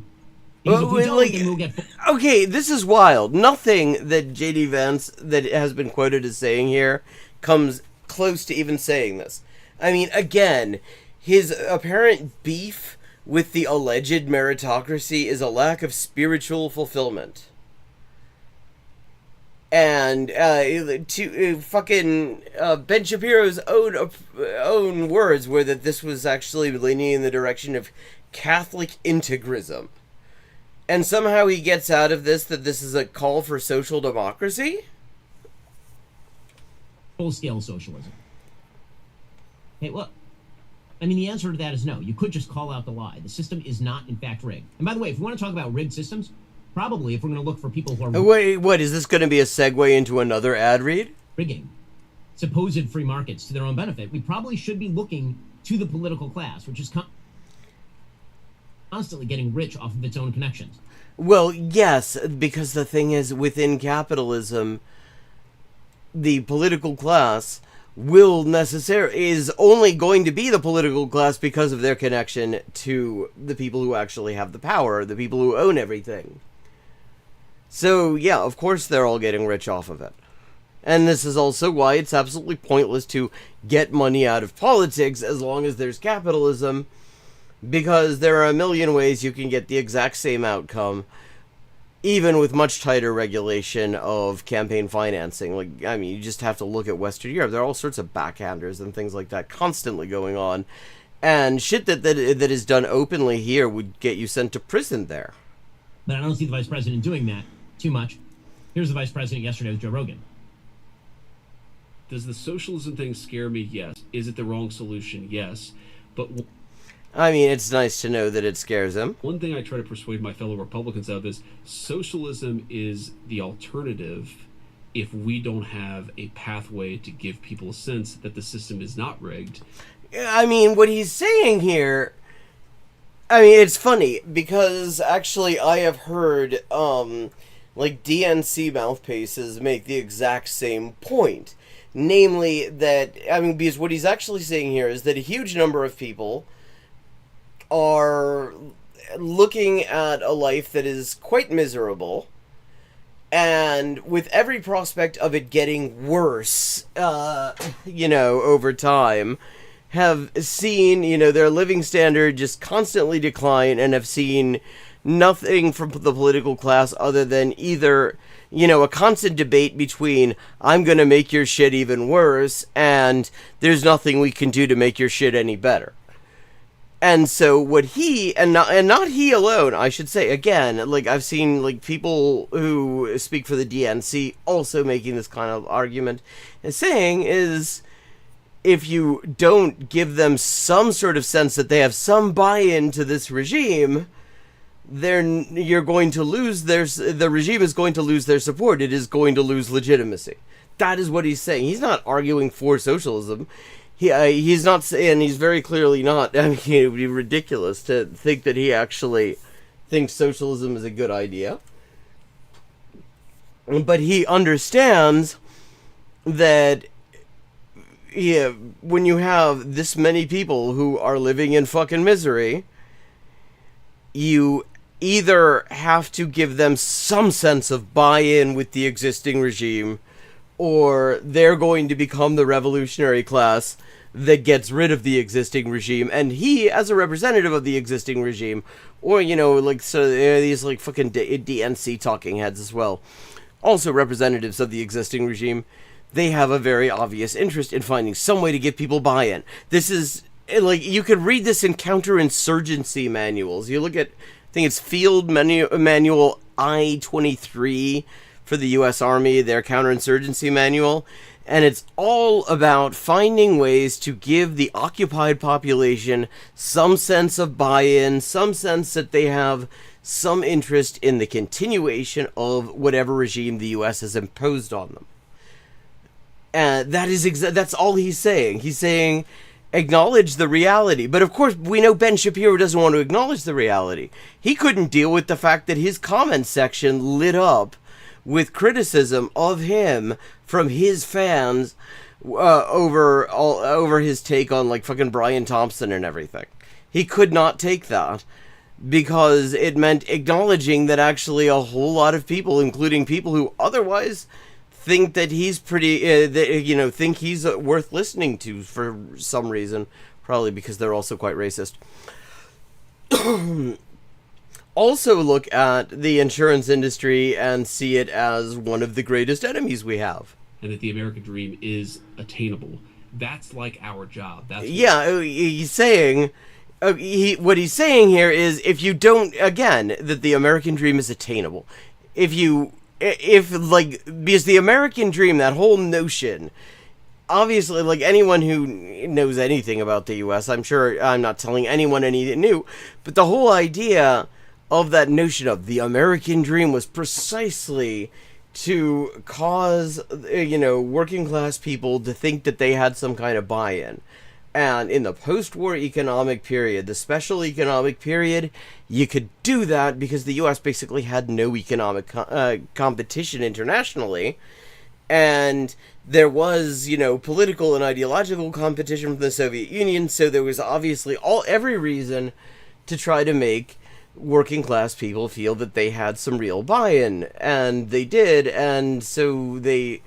Because if we don't, then we'll get... Okay, this is wild. Nothing that J.D. Vance, that has been quoted as saying here, comes close to even saying this. I mean, again, his apparent beef with the alleged meritocracy is a lack of spiritual fulfillment. And fucking Ben Shapiro's own words were that this was actually leaning in the direction of Catholic integrism. And somehow he gets out of this that this is a call for social democracy? Full-scale socialism. Hey, look. I mean, the answer to that is no. You could just call out the lie. The system is not, in fact, rigged. And by the way, if we want to talk about rigged systems, probably if we're going to look for people who are... Wait, what? Is this going to be a segue into another ad read? Rigging supposed free markets to their own benefit, we probably should be looking to the political class, which is constantly getting rich off of its own connections. Well, yes, because the thing is, within capitalism, the political class is only going to be the political class because of their connection to the people who actually have the power, the people who own everything. So, yeah, of course they're all getting rich off of it. And this is also why it's absolutely pointless to get money out of politics as long as there's capitalism, because there are a million ways you can get the exact same outcome, even with much tighter regulation of campaign financing. Like, I mean, you just have to look at Western Europe. There are all sorts of backhanders and things like that constantly going on. And shit that is done openly here would get you sent to prison there. But I don't see the vice president doing that too much. Here's the vice president yesterday with Joe Rogan. Does the socialism thing scare me? Yes. Is it the wrong solution? Yes. But... I mean, it's nice to know that it scares him. One thing I try to persuade my fellow Republicans of is socialism is the alternative if we don't have a pathway to give people a sense that the system is not rigged. I mean, what he's saying here... I mean, it's funny, because actually I have heard, like, DNC mouthpieces make the exact same point. Namely that, I mean, because what he's actually saying here is that a huge number of people are looking at a life that is quite miserable, and with every prospect of it getting worse, you know, over time, have seen, you know, their living standard just constantly decline, and have seen nothing from the political class other than either, a constant debate between I'm going to make your shit even worse and there's nothing we can do to make your shit any better. And so what he, and not he alone, I should say, again, like I've seen like people who speak for the DNC also making this kind of argument and saying is, if you don't give them some sort of sense that they have some buy-in to this regime, then you're going to lose the regime is going to lose their support. It is going to lose legitimacy. That is what he's saying. He's not arguing for socialism. He's not saying, he's very clearly not. I mean, it would be ridiculous to think that he actually thinks socialism is a good idea. But he understands that when you have this many people who are living in fucking misery, you either have to give them some sense of buy-in with the existing regime, or they're going to become the revolutionary class that gets rid of the existing regime. And he, as a representative of the existing regime, or, these, like, fucking DNC talking heads as well, also representatives of the existing regime, they have a very obvious interest in finding some way to get people buy-in. This is, like, you could read this in counterinsurgency manuals. You look at, I think it's Field Manual I-23 for the U.S. Army, their counterinsurgency manual, and it's all about finding ways to give the occupied population some sense of buy-in, some sense that they have some interest in the continuation of whatever regime the U.S. has imposed on them. And that's all he's saying. He's saying, acknowledge the reality. But of course, we know Ben Shapiro doesn't want to acknowledge the reality. He couldn't deal with the fact that his comment section lit up with criticism of him from his fans over his take on, like, fucking Brian Thompson and everything. He could not take that because it meant acknowledging that actually a whole lot of people, including people who otherwise think that he's pretty, think he's worth listening to for some reason, probably because they're also quite racist. Also look at the insurance industry and see it as one of the greatest enemies we have. And that the American dream is attainable. That's like our job. He's saying, what he's saying here is, if you don't, again, that the American dream is attainable. Because the American dream, that whole notion, obviously, like, anyone who knows anything about the U.S., I'm sure I'm not telling anyone anything new, but the whole idea of that notion of the American dream was precisely to cause, working class people to think that they had some kind of buy-in. And in the post-war economic period, the special economic period, you could do that because the U.S. basically had no economic competition internationally. And there was, political and ideological competition from the Soviet Union, so there was obviously every reason to try to make working class people feel that they had some real buy-in, and they did, and so it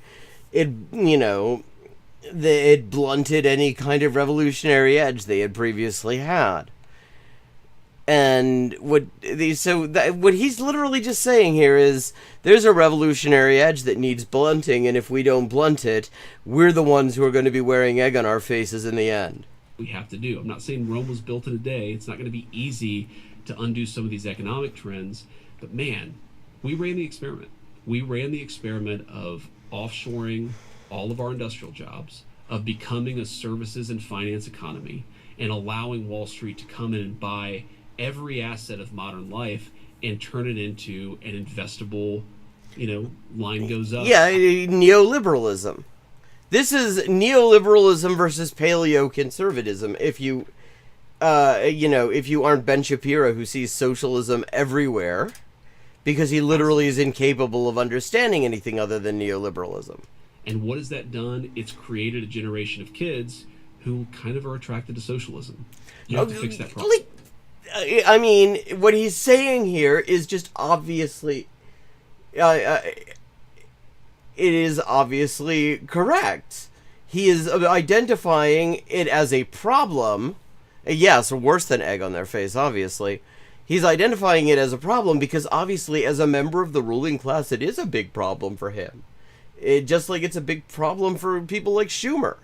blunted any kind of revolutionary edge they had previously had. And what he's literally just saying here is, there's a revolutionary edge that needs blunting, and if we don't blunt it, we're the ones who are going to be wearing egg on our faces in the end. We have to do. I'm not saying Rome was built in a day. It's not going to be easy to undo some of these economic trends, but man, we ran the experiment. We ran the experiment of offshoring all of our industrial jobs, of becoming a services and finance economy, and allowing Wall Street to come in and buy every asset of modern life and turn it into an investable, line goes up. Yeah, neoliberalism. This is neoliberalism versus paleo-conservatism. If you aren't Ben Shapiro, who sees socialism everywhere, because he literally is incapable of understanding anything other than neoliberalism. And what has that done? It's created a generation of kids who kind of are attracted to socialism. You have to fix that problem. I mean, what he's saying here is just obviously, it is obviously correct. He is identifying it as a problem. Yes, worse than egg on their face, obviously. He's identifying it as a problem because obviously as a member of the ruling class, it is a big problem for him. Just like it's a big problem for people like Schumer.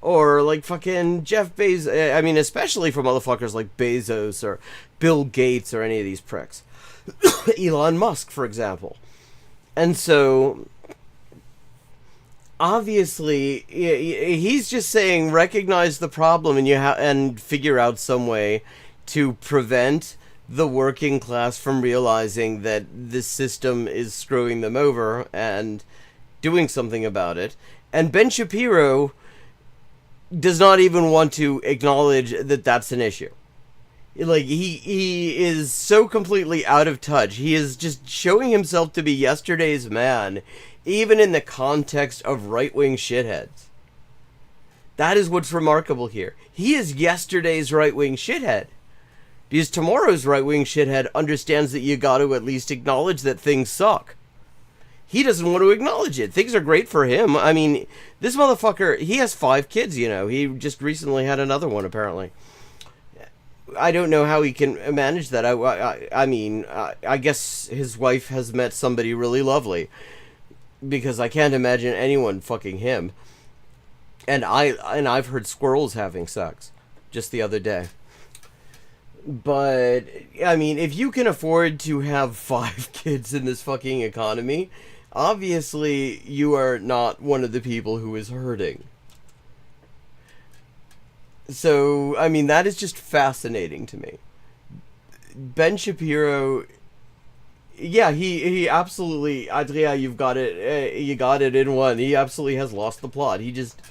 Or like fucking Jeff Bezos. I mean, especially for motherfuckers like Bezos or Bill Gates or any of these pricks. Elon Musk, for example. And so, obviously, he's just saying recognize the problem and figure out some way to prevent the working class from realizing that this system is screwing them over and doing something about it. And Ben Shapiro does not even want to acknowledge that that's an issue. Like, he is so completely out of touch. He is just showing himself to be yesterday's man, even in the context of right-wing shitheads. That is what's remarkable here. He is yesterday's right-wing shithead. Because tomorrow's right-wing shithead understands that you got to at least acknowledge that things suck. He doesn't want to acknowledge it. Things are great for him. I mean, this motherfucker, he has 5 kids, you know. He just recently had another one, apparently. I don't know how he can manage that. I mean, I guess his wife has met somebody really lovely. Because I can't imagine anyone fucking him. And I've heard squirrels having sex just the other day. But, I mean, if you can afford to have 5 kids in this fucking economy, obviously you are not one of the people who is hurting. So, I mean, that is just fascinating to me. Ben Shapiro, yeah, he absolutely, Adria, you got it in one. He absolutely has lost the plot. He just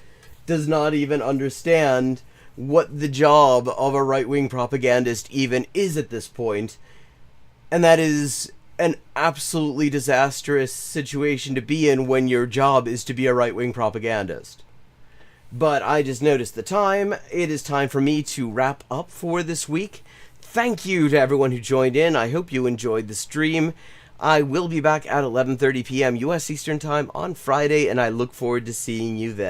does not even understand what the job of a right-wing propagandist even is at this point. And that is an absolutely disastrous situation to be in when your job is to be a right-wing propagandist. But I just noticed the time. It is time for me to wrap up for this week. Thank you to everyone who joined in. I hope you enjoyed the stream. I will be back at 11:30 p.m. U.S. Eastern Time on Friday, and I look forward to seeing you then.